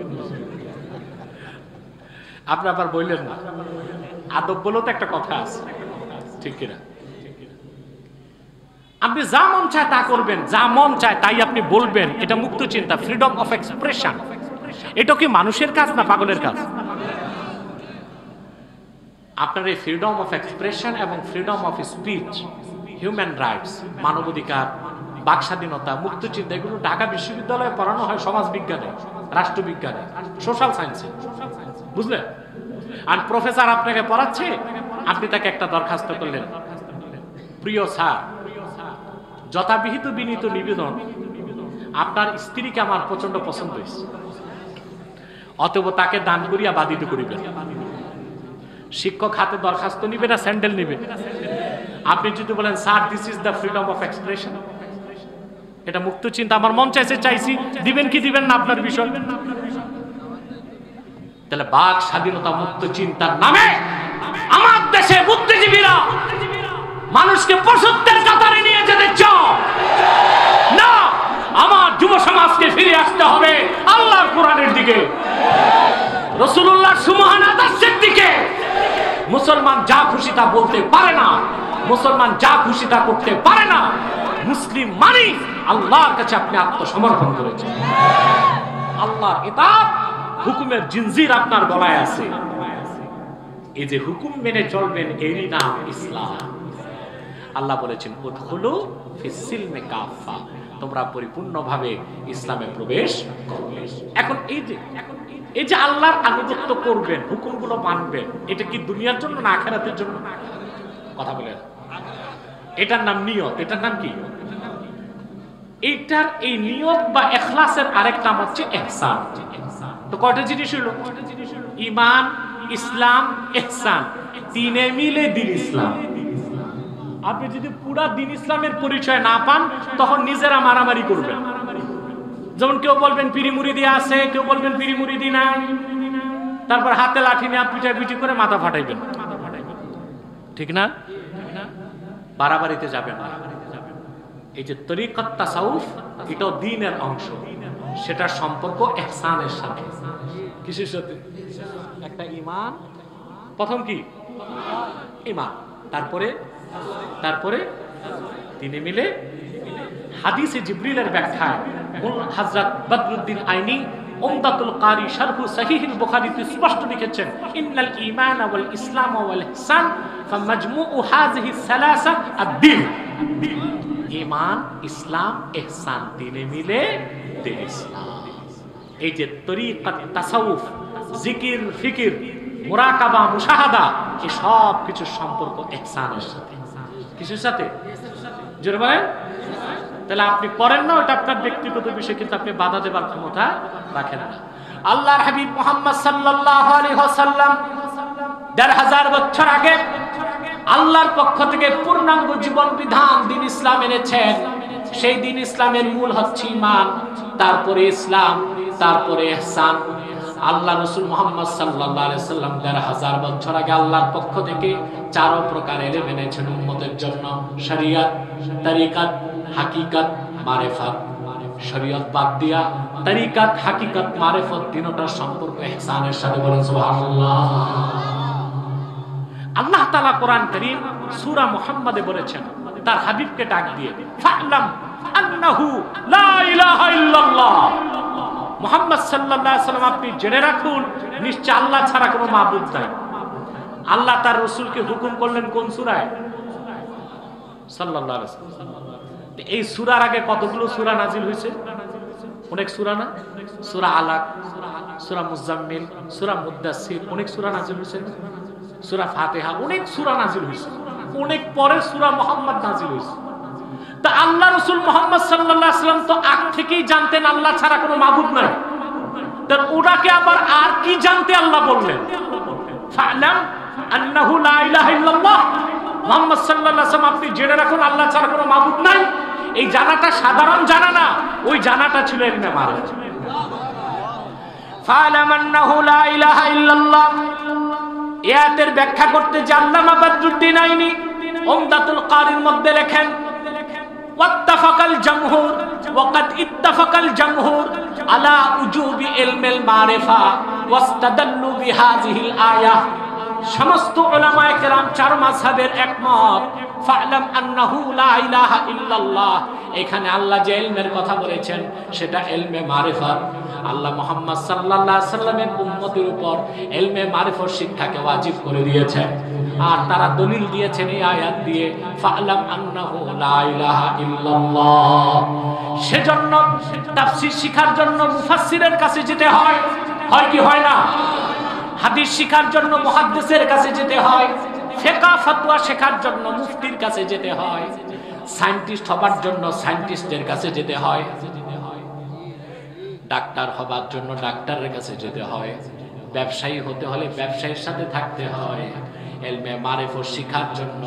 আপনি আবার বললেন না, আদব বলেও তো একটা কথা আছে, ঠিক কিনা? আপনি যা মন চায় তা করবেন, যা মন চায় তাই আপনি বলবেন, এটা মুক্ত চিন্তা, ফ্রিডম অফ এক্সপ্রেশন। এটা কি মানুষের কাজ না পাগলের কাজ? আপনার এই ফ্রিডম অফ এক্সপ্রেশন এবং freedom of speech, human rights, মানবাধিকার, বাক স্বাধীনতা, মুক্ত চিন্তা, এগুলো ঢাকা বিশ্ববিদ্যালয়ে পড়ানো হয় সমাজ বিজ্ঞানে, রাষ্ট্রবিজ্ঞানে, সোশ্যাল সায়েন্সে, বুঝলেন? আর প্রফেসর আপনাকে পড়াচ্ছে, আপনি তাকে একটা দরখাস্ত করলেন, প্রিয় স্যার, যথাবিহিত বিনীত নিবেদন, আপনার স্ত্রীকে আমার প্রচন্ড পছন্দ হয়েছে, অতএব তাকে দান করিয়া বাধিত করিবেন। শিক্ষক হাতে দরখাস্ত নিবে না স্যান্ডেল নিবে? আপনি যদি বলেন sir this is the freedom of expression, এটা মুক্ত চিন্তা, আমার মন চাইছে চাইছি, দিবেন কি দিবেন না আপনার বিষয়। তাহলে বাক স্বাধীনতা, মুক্ত চিন্তার নামে আমার দেশে বুদ্ধিজীবীরা মানুষকে পশুত্বের কাতারে নিয়ে যেতে চাও না। আমার যুব সমাজকে ফিরে আসতে হবে আল্লাহর কোরআনের দিকে, রাসূলুল্লাহর সুমহান আদর্শের দিকে। মুসলমান যা খুশি তা বলতে পারে না, মুসলমান যা খুশি তা করতে পারে না। মুসলিম মানে আল্লাহর কাছে আপনি আত্মসমর্পণ করেছেন, আল্লাহর ইতাআত, হুকুমের জিনজির আপনার গলায় আছে, এই যে হুকুম মেনে চলবেন, এরই নাম ইসলাম। আল্লাহ বলেছেন উদখুলু ফিস সিলমি কাফা, তোমরা পরিপূর্ণভাবে ইসলামে প্রবেশ করবে। এখন এই যে আল্লাহর আনুগত্য করবেন, হুকুমগুলো মানবেন, এটা কি দুনিয়ার জন্য না আখিরাতের জন্য? কথা বলেন। এটার নাম নিয়ত। এটার নাম কি? এইটার এই নিয়ত বা ইখলাসের আরেক নাম হচ্ছে ইহসান। তো কয়টা জিনিস হলো? ঈমান, ইসলাম, ইহসান, তিনে মিলে দিন ইসলাম। আপনি যদি পুরা দিন ইসলামের পরিচয় না পান, তখন নিজেরা মারামারি করবেন। যেমন কেউ বলবেন পিরি মুরিদি আছে, কেউ বলবেন পিরি মুরিদি নাই, তারপর হাতে লাঠি নিয়ে পিটাপিটি করে মাথা ফাটাইবেন, ঠিক না? বাড়াবাড়িতে যাবেন না। এই যে তরিকত তাসাউফ, এটাও দ্বীনের অংশ, সেটার সম্পর্ক ইহসানের সাথে। কিসের সাথে? একটা ঈমান, প্রথম কি? ঈমান, তারপরে তিনে মিলে। হাদিসে জিবরিলের ব্যাখ্যায় হযরত বদরুদ্দীন আইনি উমদাতুল কারি শারহু সহিহুল বুখারীতে স্পষ্ট লিখেছেন, ইন্নাল ঈমান ওয়াল ইসলাম ওয়াল ইহসান ফামাজমুউ হাযিহি সালাসা আদ-দ্বীন। ঈমান, ইসলাম, ইহসান, তিনে মিলে দিন ইসলাম। এই যে তরিকত তাসাউফ, জিকির, ফিকির, মুরাকাবা, মুশাহাদা, এই সব কিছুর সম্পর্ক ইহসানের সাথে। কিসের সাথে? জোরে বলেন। তাহলে আপনি করেন না, ওটা আপনার ব্যক্তিগত বিষয়, কিন্তু আপনি বাধা দেবার ক্ষমতা রাখেন না। আল্লাহর হাবিব মুহাম্মদ সাল্লাল্লাহু আলাইহি ওয়াসাল্লাম ১৫০০ বছর আগে আল্লাহর পক্ষ থেকে পূর্ণাঙ্গ জীবন বিধান দিন ইসলাম এনেছেন। সেই দিন ইসলামের মূল হচ্ছে ঈমান, তারপরে ইসলাম, তারপরে ইহসান। আল্লাহ রাসূল মুহাম্মদ সাল্লাল্লাহু আলাইহি ওয়াসাল্লাম ১৫০০ বছর আগে আল্লাহর পক্ষ থেকে ৪ প্রকার এলেম এনেছেন উম্মতের জন্য: শরীয়ত, তরিকত, হাকিকত, মারিফত। শরীয়ত বাদ দিয়া তরিকত, হাকিকত, মারিফত তিনটার সম্পর্ক ইহসানের সাথে। বলেন সুবহানাল্লাহ। আল্লাহ তাআলা কোরআন কারীম সূরা মুহাম্মাদে বলেছেন, তার হাবিবকে ডাক দিয়ে, ফা'লাম আন্নাহু লা ইলাহা ইল্লাল্লাহ। মুহাম্মদ সাল্লাল্লাহু আলাইহি ওয়াসাল্লাম, আপনি জেনে রাখুন, নিশ্চয় আল্লাহ ছাড়া কোনো মাবুদ নাই। আল্লাহ তার রাসূলকে হুকুম করলেন কোন সূরায়? সাল্লাল্লাহু আলাইহি ওয়াসাল্লাম। এই সূরার আগে কতগুলো সূরা নাজিল হয়েছে? অনেক সূরা না? সূরা আলাক, সূরা মুজাম্মিল, সূরা মুদ্দাসসির, অনেক সূরা নাজিল হয়েছে। সূরা ফাতিহা, অনেক সূরা নাজিল হয়েছে। অনেক পরে সূরা মুহাম্মদ নাজিল হয়েছে। তা আল্লাহ রাসূল মুহাম্মদ সাল্লাল্লাহু আলাইহি ওয়াসাল্লাম তো আগ থেকেই জানতেন আল্লাহ ছাড়া কোনো মাবুদ নাই। তার ওটাকে আবার আর কি জানতে আল্লাহ বললেন? ফা'লাম আন্নাহু লা ইলাহা ইল্লাল্লাহ, মুহাম্মদ সাল্লাল্লাহু আলাইহি ওয়াসাল্লাম আপনি জেনে রাখুন আল্লাহ ছাড়া কোনো মাবুদ নাই। এই জানাটা সাধারণ জানা না, ওই জানাটা ছিল ইলমে মারিফাত। ফা'লাম আন্নাহু লা ইলাহা ইল্লাল্লাহ, এর ব্যাখ্যা করতে যে আল্লামা বদরুদ্দিন আইনি উমদাতুল কারির মধ্যে লেখেন ওয়াত্তাফাকাল জামহুর ওয়াকাদ ইত্তাফাকাল জামহুর আলা উজুবি ইলমিল মারিফা ওয়াস্তাদাল্লু বিহাযিহিল আয়াহ। সমস্ত উলামায়ে কেরাম চার মাযহাবের একমত। ফা'লাম আন্নাহু লা ইলাহা ইল্লাল্লাহ, এখানে আল্লাহ যে ইলমের কথা বলেছেন সেটা ইলমে মারিফাত। আল্লাহ মুহাম্মদ সাল্লাল্লাহু আলাইহি সাল্লামের উম্মতের উপর ইলমে মারিফাত শিক্ষাকে ওয়াজিব করে দিয়েছেন। আর তারা দলিল দিয়েছেন এই আয়াত দিয়ে, ফা'লাম আন্নাহু লা ইলাহা ইল্লাল্লাহ। সেজন্য তাফসীর শিখার জন্য মুফাসসিরের কাছে যেতে হয়, হয় কি হয় না? হাদিস শিখার জন্য মুহাদ্দিসের কাছে যেতে হয়, ফিকহ ফতোয়া শেখার জন্য মুফতির কাছে যেতে হয়, সায়েন্টিস্ট হবার জন্য সায়েন্টিস্টের কাছে যেতে হয়, ডাক্তার হবার জন্য ডাক্তারের কাছে যেতে হয়, ব্যবসায়ী হতে হলে ব্যবসায়ীর সাথে থাকতে হয়, ইলমে মারিফত শিখার জন্য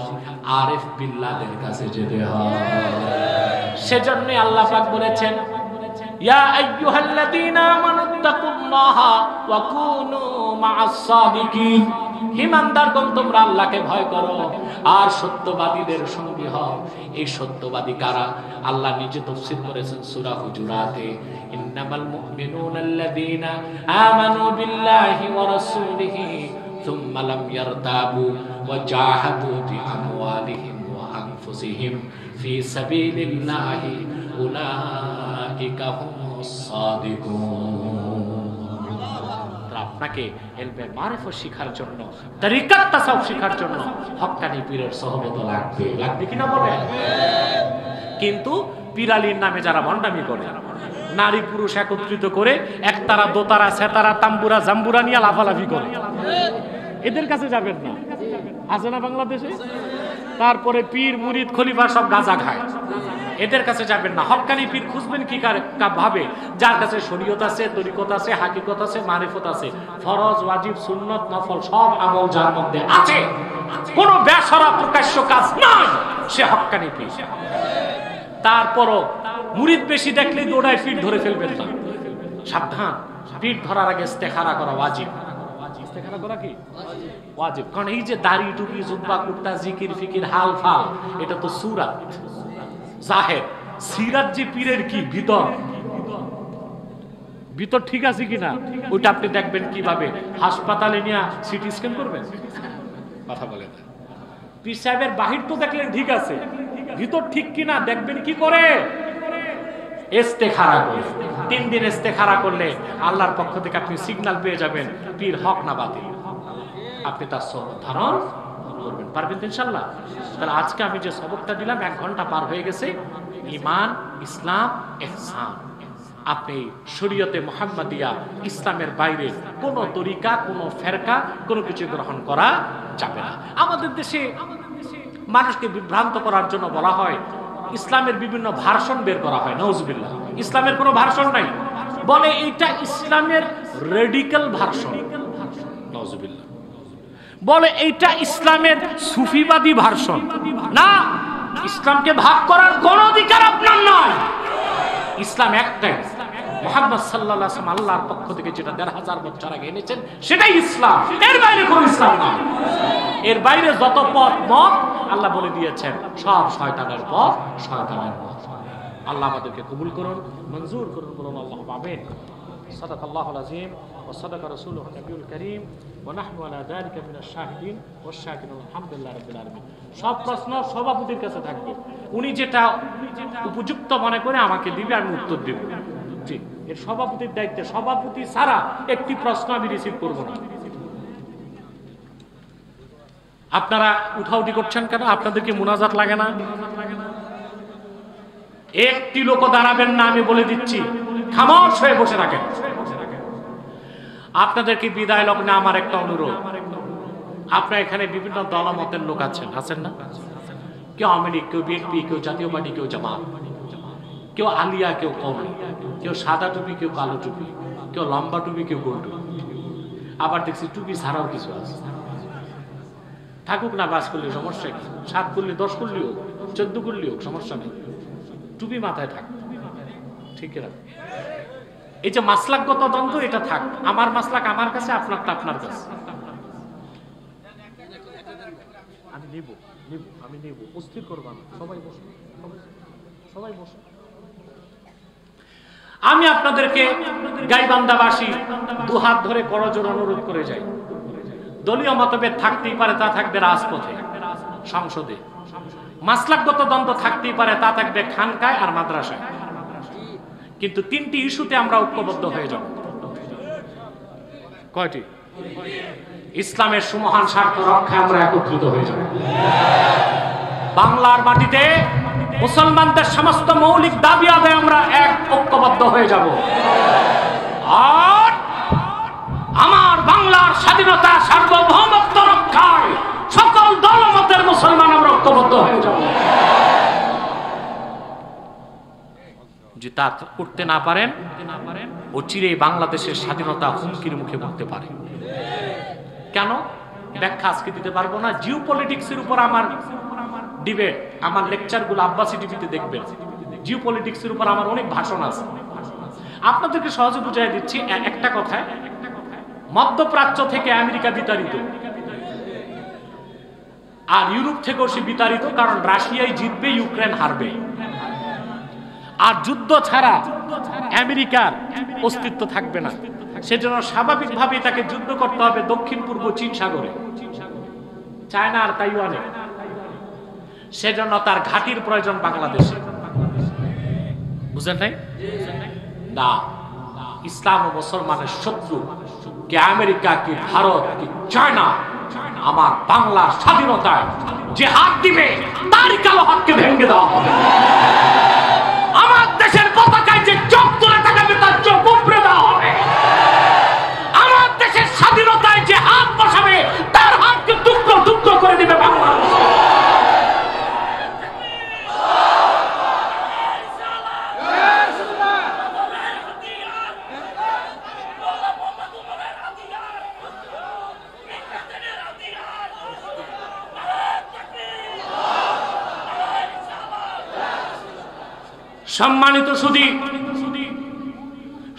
আরিফ বিল্লাহর কাছে যেতে হয়। সেজন্য আল্লাহ পাক বলেছেন ইয়া আইয়ুহাল্লাযীনা আমানুত্তাকুল্লাহা ওয়া কুনু মা'আস সাদিকিন, ঈমানদারগণ তোমরা আল্লাহকে ভয় করো আর সত্যবাদীদের সঙ্গী হও। এই সত্যবাদী কারা? আল্লাহ নিজে তাফসীর করেছেন সূরা হুজুরাতে, ইন্নামাল মুমিনুনা আল্লাযীনা আমানু বিল্লাহি ওয়া রাসূলিহি ثم لم يرتابوا وجاهدوا بأموالهم وأنفسهم في سبيل الله أولئك هم الصادقون। আপনাকে ইলমে মারিফত শিখার জন্য, তরিকাত তাসাউফ শিখার জন্য হক্কানি পীরের সহবত লাগবে, লাগবে কিনা বলেন? কিন্তু পীরালির নামে যারা ভণ্ডামি করে, নারী পুরুষ একত্রিত করে একতারা দোতারা সেতারা তাম্বুরা জাম্বুরা নিয়ে লাফালাফি করে, এদের কাছে যাবেন না। আছে না বাংলাদেশে? তারপরে পীর মুরিদ খলিফা সব গাঁজা খায়, এদের কাছে যাবেন না। হক্কানি পীর খুঁজবেন কি ভাবে? যার কাছে শরীয়ত আছে, তরিকত আছে, হাকিকত আছে, মারিফত আছে, ফরজ ওয়াজিব সুন্নত নফল সব আমল যার মধ্যে আছে, কোনো বেসরা প্রকাশ্য কাজ নাই, সে হক্কানি পীর। তারপরও মুরিদ বেশি দেখলেই দৌড়ায় পীর ধরে ফেলবেন না, সাবধান। পীর ধরার আগে ইস্তেখারা করা ওয়াজিব। ইস্তেখারা করা কি ওয়াজিব? কারণ এই যে দাড়ি টুপি জুব্বা কুর্তা জিকির ফিকির হাল ফাল, এটা তো সুরাত জাহের। সিরাত যে পীরের কি ভিতর, ভিতর ঠিক আছে কিনা ওইটা আপনি দেখবেন কিভাবে? হাসপাতালে নিয়ে সিটি স্ক্যান করবেন? কথা বলেন। পীর সাহেবের বাহির তো দেখলেন ঠিক আছে, ভিতর ঠিক কিনা দেখবেন কি করে? ইস্তেখারা করে। 3 দিন ইস্তেখারা করলে আল্লাহর পক্ষ থেকে আপনি সিগন্যাল পেয়ে যাবেন পীর হক না বাতিল। আপনি তার সবক ধারণ করবেন, পারবেন তো ইনশাআল্লাহ। তাহলে আজকে আমি যে সবকটা দিলাম 1 ঘন্টা পার হয়ে গেছে। ঈমান, ইসলাম, ইহসান। আপনি শরীয়তে মুহাম্মাদিয়া ইসলামের বাইরে কোন তরিকা, কোন ফেরকা, কোনো কিছু গ্রহণ করা যাবে না। আমাদের দেশে মানুষকে বিভ্রান্ত করার জন্য বলা হয়, ইসলামের বিভিন্ন ভার্সন বের করা হয়। নাউজুবিল্লাহ, ইসলামের কোনো ভার্সন নাই, বলে এইটা ইসলামের রেডিক্যাল ভার্সন। নাউজুবিল্লাহ, বলে এইটা ইসলামের সুফিবাদী ভার্সন। না, ইসলামকে ভাগ করার কোন অধিকার আপনার নয়। ইসলাম একটাই, মুহাম্মদ সাল্লাল্লাহু আলাইহি ওয়াসাল্লাম আল্লাহর পক্ষ থেকে যেটা 1500 বছর আগে এনেছেন সেটাই ইসলাম। এর বাইরে কোনো ইসলাম নয়। এর বাইরে যত পথ মত আল্লাহ বলে দিয়েছেন সব শয়তানের পথ, শয়তানের পথ। আল্লাহ আমাদেরকে কবুল করুন, মঞ্জুর করুন, বলুন আল্লাহুম্মা আমিন। সাদাকাল্লাহুল আযীম ওয়া সাদাকা রাসূলুহুন নবিয়ুল কারীম ওয়া নাহনু আলা যালিকা মিনাশ শাহিদিন ওয়াশ শাকিরিন আলহামদুলিল্লাহি রাব্বিল আলামিন। সব প্রশ্ন সভাপতির কাছে থাকবে, উনি যেটা উপযুক্ত মনে করে আমাকে দিবে, আমি উত্তর দেব। জি, এর সভাপতির দায়িত্বে। সভাপতি ছাড়া একটি প্রশ্ন আমি রিসিভ করব না। আপনারা উঠাউঠি করছেন কেন? আপনাদেরকে মুনাজাত লাগে না? একটি লোক দাঁড়াবেন না, আমি বলে দিচ্ছি, খামোশ হয়ে বসে থাকেন। আপনাদেরকে বিদায় লগ্নে আমার একটা অনুরোধ, আপনার এখানে বিভিন্ন দলমতের লোক আছেন না? কেউ আওয়ামী লীগ, কেউ বিএনপি, কেউ জাতীয় পার্টি, কেউ জামাত, কেউ আলিয়া, কেউ কওমি, কেউ সাদা টুপি, কেউ কালো টুপি, কেউ লম্বা টুপি, কেউ গোল টুপি, আবার দেখছি টুপি ছাড়াও কিছু আছে। থাকুক না, 5 করলে সমস্যা কি, 7 করলে 10 করলেও 14 করলেও সমস্যা নেই, টুপি মাথায় থাক, ঠিক না? এই যে মাসলাকগত দ্বন্দ্ব, এটা থাক। আমার মাসলাক আমার কাছে, আপনারটা আপনার কাছে। আমি নেব, অস্থির করব না। সবাই বসে। আমি আপনাদেরকে গাইবান্ধাবাসী দুহাত ধরে করজোড়ে অনুরোধ করে যাই, দলীয় মতভেদ থাকতেই পারে, তা থাকবে রাজপথে, সংসদে। মাসলাকগত দ্বন্দ্ব থাকতেই পারে, তা থাকবে খানকায় আর মাদ্রাসায়। কিন্তু 3টি ইস্যুতে আমরা ঐক্যবদ্ধ হয়ে যাব। কয়টি? ইসলামের সুমহান স্বার্থ রক্ষায় আমরা একত্রিত হয়ে যাব। বাংলার মাটিতে মুসলমানদের সমস্ত মৌলিক দাবি আদায়ে আমরা ঐক্যবদ্ধ হয়ে যাব। আর আমার বাংলার স্বাধীনতা সার্বভৌমত্ব রক্ষায় সকল দলমতের মুসলমান আমরা ঐক্যবদ্ধ হয়ে যাব। যে তা করতে না পারেন, ও চিরেই বাংলাদেশের স্বাধীনতা হুমকির মুখে পড়তে পারে। কেন? ব্যাখ্যা আজকে দিতে পারবো না। জিও পলিটিক্সের উপর আমার ডিবেট, আমার লেকচারগুলো আব্বাসী টিভিতে দেখবেন। জিও পলিটিক্সের উপর আমার অনেক ভাষণ আছে। আপনাদেরকে সহজে বুঝাই দিচ্ছি একটা কথায়, মধ্যপ্রাচ্য থেকে আমেরিকা বিতাড়িত, আর ইউরোপ থেকেও সে বিতাড়িত, কারণ রাশিয়াই জিতবে, ইউক্রেন হারবে। আর যুদ্ধ ছাড়া আমেরিকার অস্তিত্ব থাকবে না। সেজন্য স্বাভাবিকভাবেই তাকে যুদ্ধ করতে হবে দক্ষিণ পূর্ব চীন সাগরে, চায়না আর তাইওয়ানে। সেজন্য তার ঘাঁটির প্রয়োজন বাংলাদেশে। বুঝলেন নাই? না, ইসলাম ও মুসলমানের শত্রু কে আমেরিকা, কি ভারত, কি চায়না, আমার বাংলার স্বাধীনতায় যে হাত দিবে তারই কালো হাতকে ভেঙে দেওয়া হবে। আমার দেশের পতাকায় যে চোখ তুলে তাকাবে তার চোখ উপড়ে দেওয়া হবে। আমার দেশের স্বাধীনতায় যে হাত বসাবে তার হাতকে টুকরো টুকরো করে দিবে বাংলাদেশ।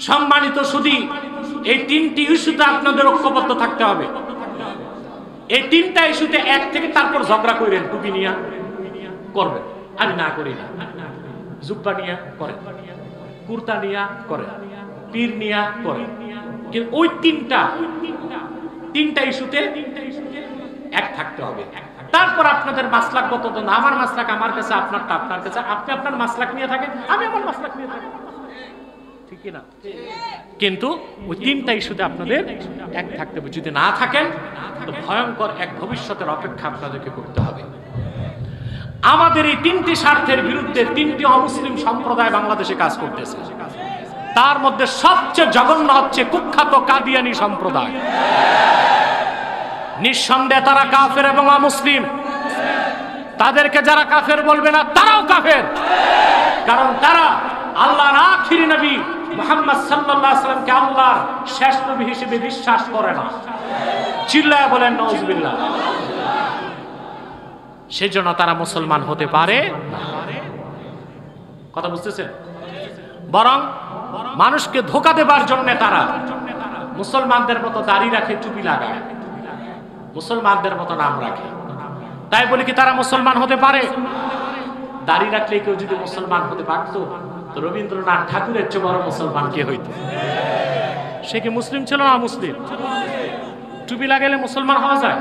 সম্মানিত সুধী, এই 3টি ইস্যুতে আপনাদের ঐক্যবদ্ধ থাকতে হবে। এই 3টা ইস্যুতে এক থেকে তারপর ঝগড়া করেন। টুপি নিয়া করবেন, আমি না করি না। জুব্বা নিয়া করেন, কুর্তা নিয়া করেন, পীর নিয়া করেন, কিন্তু ওই 3টা ইস্যুতে এক থাকতে হবে। তারপর আপনাদের মাসলাকগত দ্বন্দ্ব, আমার মাসলাক আমার কাছে, আপনারটা আপনার কাছে, আপনি আপনার মাসলাক নিয়ে থাকেন, আমি আমার মাসলাক নিয়ে থাকি, ঠিক না? কিন্তু ওই 3টা ইস্যুতে আপনাদের এক থাকতে হবে। যদি না থাকেন তো ভয়ঙ্কর এক ভবিষ্যতের অপেক্ষা আপনাদেরকে করতে হবে। আমাদের এই 3টি স্বার্থের বিরুদ্ধে 3টি অমুসলিম সম্প্রদায় বাংলাদেশে কাজ করতেছে। তার মধ্যে সবচেয়ে জঘন্য হচ্ছে কুখ্যাত কাদিয়ানি সম্প্রদায়। নিঃসন্দেহে তারা কাফের এবং অমুসলিম। তাদেরকে যারা কাফের বলবে না তারাও কাফের, কারণ তারা আল্লাহর আখিরি নবী মুহাম্মদ সাল্লাল্লাহু আলাইহি ওয়াসাল্লামকে আল্লাহর শেষ নবী হিসেবে বিশ্বাস করে না। চিল্লায় বলেন নাউজুবিল্লাহ। সেজন্য তারা মুসলমান হতে পারে না। কথা বুঝতেছেন? বরং মানুষকে ধোঁকা দেবার জন্য তারা মুসলমানদের মতো দাড়ি রাখে, টুপি লাগায়, মুসলমানদের মতো নাম রাখে। তাই বলি কি তারা মুসলমান হতে পারে? দাড়ি রাখলে কেউ যদি মুসলমান হতে পারতো তো রবীন্দ্রনাথ ঠাকুরের চেয়ে বড় মুসলমান কে হইতো? সে কি মুসলিম ছিল না মুসলিম? টুপি লাগাইলে মুসলমান হওয়া যায়?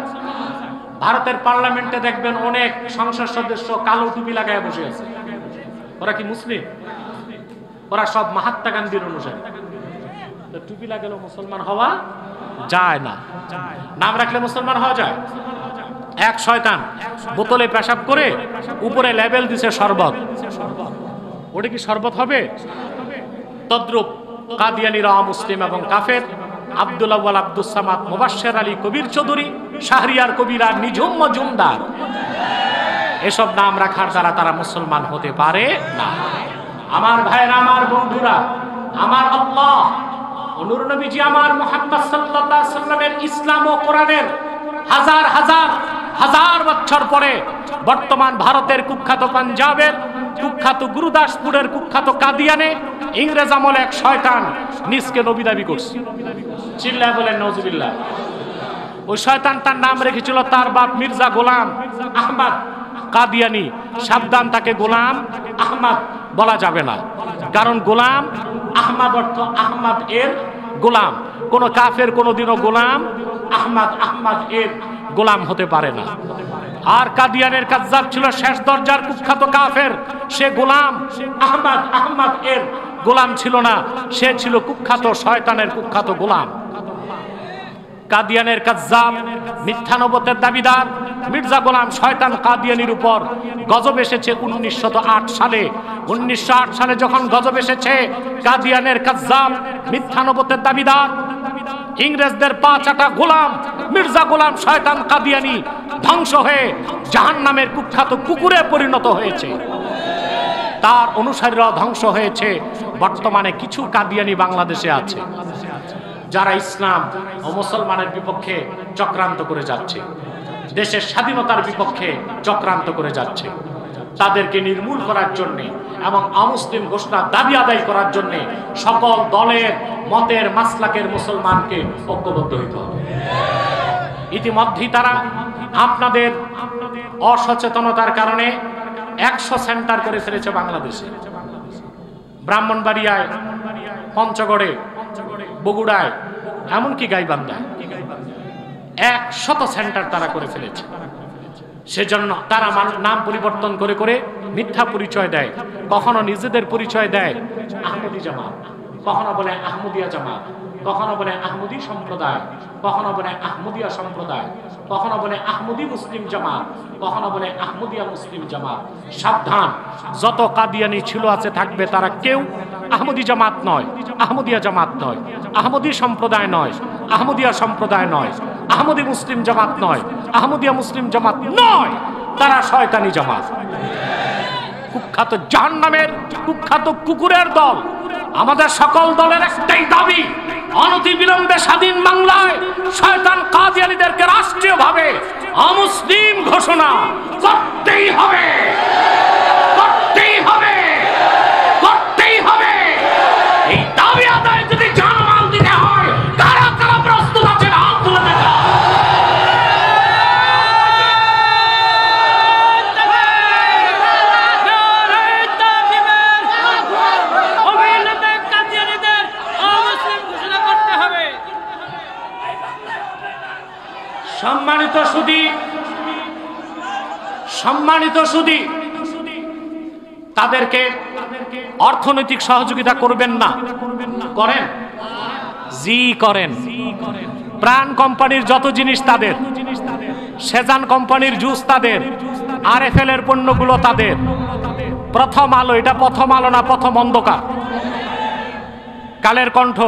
ভারতের পার্লামেন্টে দেখবেন অনেক সংসদ সদস্য কালো টুপি লাগায় বসে আছে। ওরা কি মুসলিম? ওরা সব মহাত্মা গান্ধীর অনুসারী। টুপি লাগালেও মুসলমান হওয়া যায় না। নাম রাখলে মুসলমান হওয়া যায়? এক শয়তান বোতলে পেশাব করে উপরে লেবেল দিছে শরবত, ওটা কি শরবত হবে? তদ্রূপ কাদিয়ানীরা অমুসলিম এবং কাফের। আব্দুল আউয়াল, আব্দুস সামাদ, মুবাশশির আলী, কবির চৌধুরী, শাহরিয়ার কবিরা, নিঝুম মজুমদার, এসব নাম রাখার দ্বারা তারা মুসলমান হতে পারে না। আমার ভাইরা, আমার বন্ধুরা, আমার আল্লাহ নূর নবীজি আমার মুহাম্মদ সাল্লাল্লাহু আলাইহি সাল্লামের ইসলাম ও কোরআনের হাজার হাজার হাজার বছর পরে বর্তমান ভারতের কুখ্যাত পাঞ্জাবের কুখ্যাত গুরুদাসপুরের কুখ্যাত কাদিয়ানে ইংরেজ আমলে এক শয়তান নিজকে নবী দাবি করছে। চিল্লায় বলেন নাউজুবিল্লাহ। ওই শয়তান তার নাম রেখেছিল তার বাপ মির্জা গোলাম আহমদ কাদিয়ানি। সাবধান, তাকে গোলাম আহমদ বলা যাবে না, কারণ গোলাম আহমদ অর্থ আহমদ এর গোলাম। কোন কাফের কোনদিনও গোলাম আহমদ এর গোলাম হতে পারে না। আর কাদিয়ানের কাজ্জাব ছিল শেষ দরজার কুখ্যাত কাফের, সে গোলাম আহমদ এর গোলাম ছিল না, সে ছিল কুখ্যাত শয়তানের কুখ্যাত গোলাম। কাদিয়ানের কাজ্জাব, মিথ্যা নবুয়তের দাবিদার মির্জা গোলাম শয়তান কাদিয়ানির উপর গজব এসেছে 1908 সালে। 1908 সালে যখন গজব এসেছে, কাদিয়ানের কাজ্জাব, মিথ্যা নবুয়তের দাবিদার, ইংরেজদের পা চাটা গোলাম মির্জা গোলাম শয়তান কাদিয়ানি ধ্বংস হয়ে জাহান্নামের কুখ্যাত কুকুরে পরিণত হয়েছে। তার অনুসারীরাও ধ্বংস হয়েছে। বর্তমানে কিছু কাদিয়ানি বাংলাদেশে আছে যারা ইসলাম ও মুসলমানের বিপক্ষে চক্রান্ত করে যাচ্ছে, দেশের স্বাধীনতার বিপক্ষে চক্রান্ত করে যাচ্ছে। তাদেরকে নির্মূল করার জন্য এবং অমুসলিম ঘোষণার দাবি আদায় করার জন্য সকল দলের মতের মাসলাকের মুসলমানকে ঐক্যবদ্ধ হইতে হবে। ইতিমধ্যেই তারা আপনাদের অসচেতনতার কারণে 100 সেন্টার করে ফেলেছে বাংলাদেশে। ব্রাহ্মণবাড়িয়ায়, পঞ্চগড়ে, বগুড়ায়, এমনকি গাইবান্ধায় 100 সেন্টার তারা করে ফেলেছে। সেজন্য তারা নাম পরিবর্তন করে করে মিথ্যা পরিচয় দেয়। কখনো নিজেদের পরিচয় দেয় আহমদি জামাত, কখনো বলে আহমদিয়া জামাত, কখনো বলে আহমদি সম্প্রদায়, কখনো বলে আহমদিয়া সম্প্রদায়, কখনো বলে আহমদি মুসলিম জামাত, কখনো বলে আহমদিয়া মুসলিম জামাত। সাবধান, যত কাদিয়ানি ছিল আছে থাকবে, তারা কেউ আহমদি জামাত নয়, আহমদিয়া জামাত নয়, আহমদি সম্প্রদায় নয়, আহমদিয়া সম্প্রদায় নয়, আহমদি মুসলিম জামাত নয়, আহমদিয়া মুসলিম জামাত নয়, তারা শয়তানি জামাত, কুখ্যাত জাহান্নামের কুখ্যাত কুকুরের দল। আমাদের সকল দলের একটাই দাবি, অনতিবিলম্বে স্বাধীন বাংলায় শয়তান কাদিয়ানীদেরকে রাষ্ট্রীয়ভাবে অমুসলিম ঘোষণা করতেই হবে, করতেই হবে, করতেই হবে। এই দাবি আদায় যদি জানমাল দিতে হয়, কারা কারা প্রস্তুত আছেন হাত তুলে দেখা। সম্মানিত সুধী, তাদেরকে অর্থনৈতিক সহযোগিতা করবেন না? করেন, জি করেন। প্রাণ কোম্পানির যত জিনিস তাদের, সেজান কোম্পানির জুস তাদের, RFL এর পণ্যগুলো তাদের, প্রথম আলো, এটা প্রথম আলো না প্রথম অন্ধকার, কালের কণ্ঠ,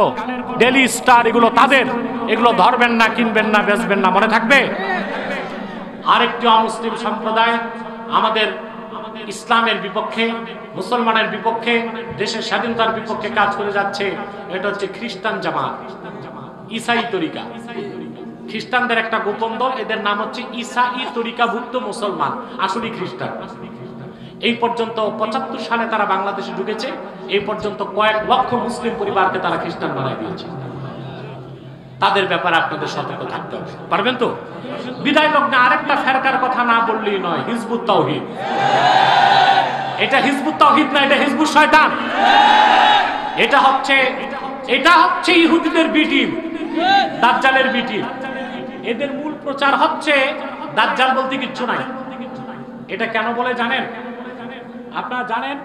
ডেলি স্টার, এগুলো তাদের। এগুলো ধরবেন না, কিনবেন না, বেচবেন না, মনে থাকবে। আরেকটি অমুসলিম সম্প্রদায় আমাদের ইসলামের বিপক্ষে, মুসলমানের বিপক্ষে, দেশের স্বাধীনতার বিপক্ষে কাজ করে যাচ্ছে। এটা হচ্ছে খ্রিস্টান জামাত, ইসাই তরিকা। খ্রিস্টানদের একটা গোপন দল, এদের নাম হচ্ছে ইসাই তরিকাভুক্ত মুসলমান, আসলে খ্রিস্টান। এই পর্যন্ত 75 সালে তারা বাংলাদেশে ঢুকেছে। এই পর্যন্ত কয়েক লক্ষ মুসলিম পরিবারকে তারা খ্রিস্টান বানায় দিয়েছে। তাদের ব্যাপারে আপনাদের সতর্ক থাকতে হবে, পারবেন তো? বিদায় লগ্নে আরেকটা ফেরকার কথা না বললেই নয়, হিজবুত তাওহীদ। এটা হিজবুত তাওহীদ না, এটা হিজবুত শয়তান। এটা হচ্ছে ইহুদিদের বি টিম, দাজ্জালের বি টিম। এদের মূল প্রচার হচ্ছে দাজ্জাল বলতে কিচ্ছু নাই। এটা কেন বলে জানেন? আপনারা জানেন?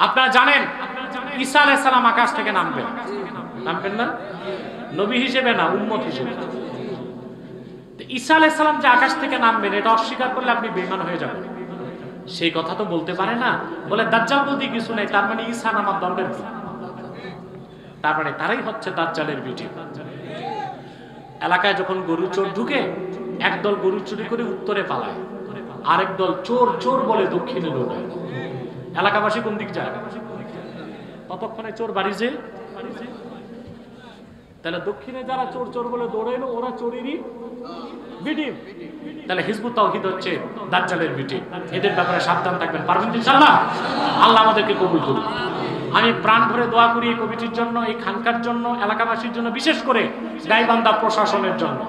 আপনারা জানেন ঈসা আলাইহিস সালাম আকাশ থেকে নামবেন না? নবী হিসেবে না, উম্মত হিসেবে। ঈসা আলাইহিস সালাম যে আকাশ থেকে নামবেন এটা অস্বীকার করলে আপনি বেঈমান হয়ে যাবেন। সেই কথা তো বলতে পারে না, বলে দাজ্জাল বলতে কিছু নাই, তার মানে ঈসা নামার দরকার কি? তার মানে তারাই হচ্ছে দাজ্জালের বিটি। এলাকায় যখন গরু চোর ঢুকে, একদল গরু চুরি করে উত্তরে পালায়, আরেক দল চোর চোর বলে দক্ষিণে দৌড়ায়। এলাকাবাসী কোন দিক যায়? ততক্ষণে চোর বাড়ি যে, তাহলে দক্ষিণে যারা চোর চোর বলে দৌড়াইলো ওরা চোরেরই বিটি। তাহলে হিজবুত তাওহীদ হচ্ছে দাজ্জালের বিটি। এদের ব্যাপারে সাবধান থাকবেন, পারবেন ইনশাআল্লাহ? আল্লাহ আমাদেরকে কবুল করুন। আমি প্রাণ ভরে দোয়া করি এই কমিটির জন্য, এই খানকার জন্য, এলাকাবাসীর জন্য, বিশেষ করে গাইবান্ধা প্রশাসনের জন্য।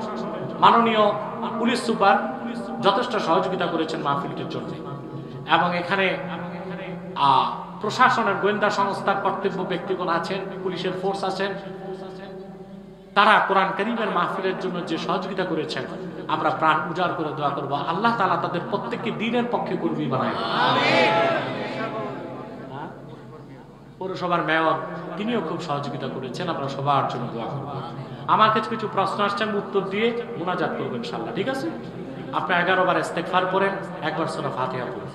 মাননীয় পুলিশ সুপার যথেষ্ট সহযোগিতা করেছেন মাহফিলটির জন্য, এবং এখানে প্রশাসনের গোয়েন্দা সংস্থার কর্তব্য ব্যক্তিগণ আছেন, পুলিশের ফোর্স আছেন, তারা কোরআন কারীমের মাহফিলের জন্য যে সহযোগিতা করেছেন, আমরা প্রাণ উজাড় করে দোয়া করব আল্লাহ তাআলা তাদের প্রত্যেককে দ্বীনের পক্ষে কর্মী বানায়। পৌরসভার মেয়র তিনিও খুব সহযোগিতা করেছেন, আমরা সবার জন্য দোয়া করব। আমার কাছে কিছু প্রশ্ন আসছে, আমি উত্তর দিয়ে মুনাজাত করবো ইনশাআল্লাহ, ঠিক আছে? আপনি 11 বার ইস্তেগফার করেন, একবার সূরা ফাতিহা পড়ুন।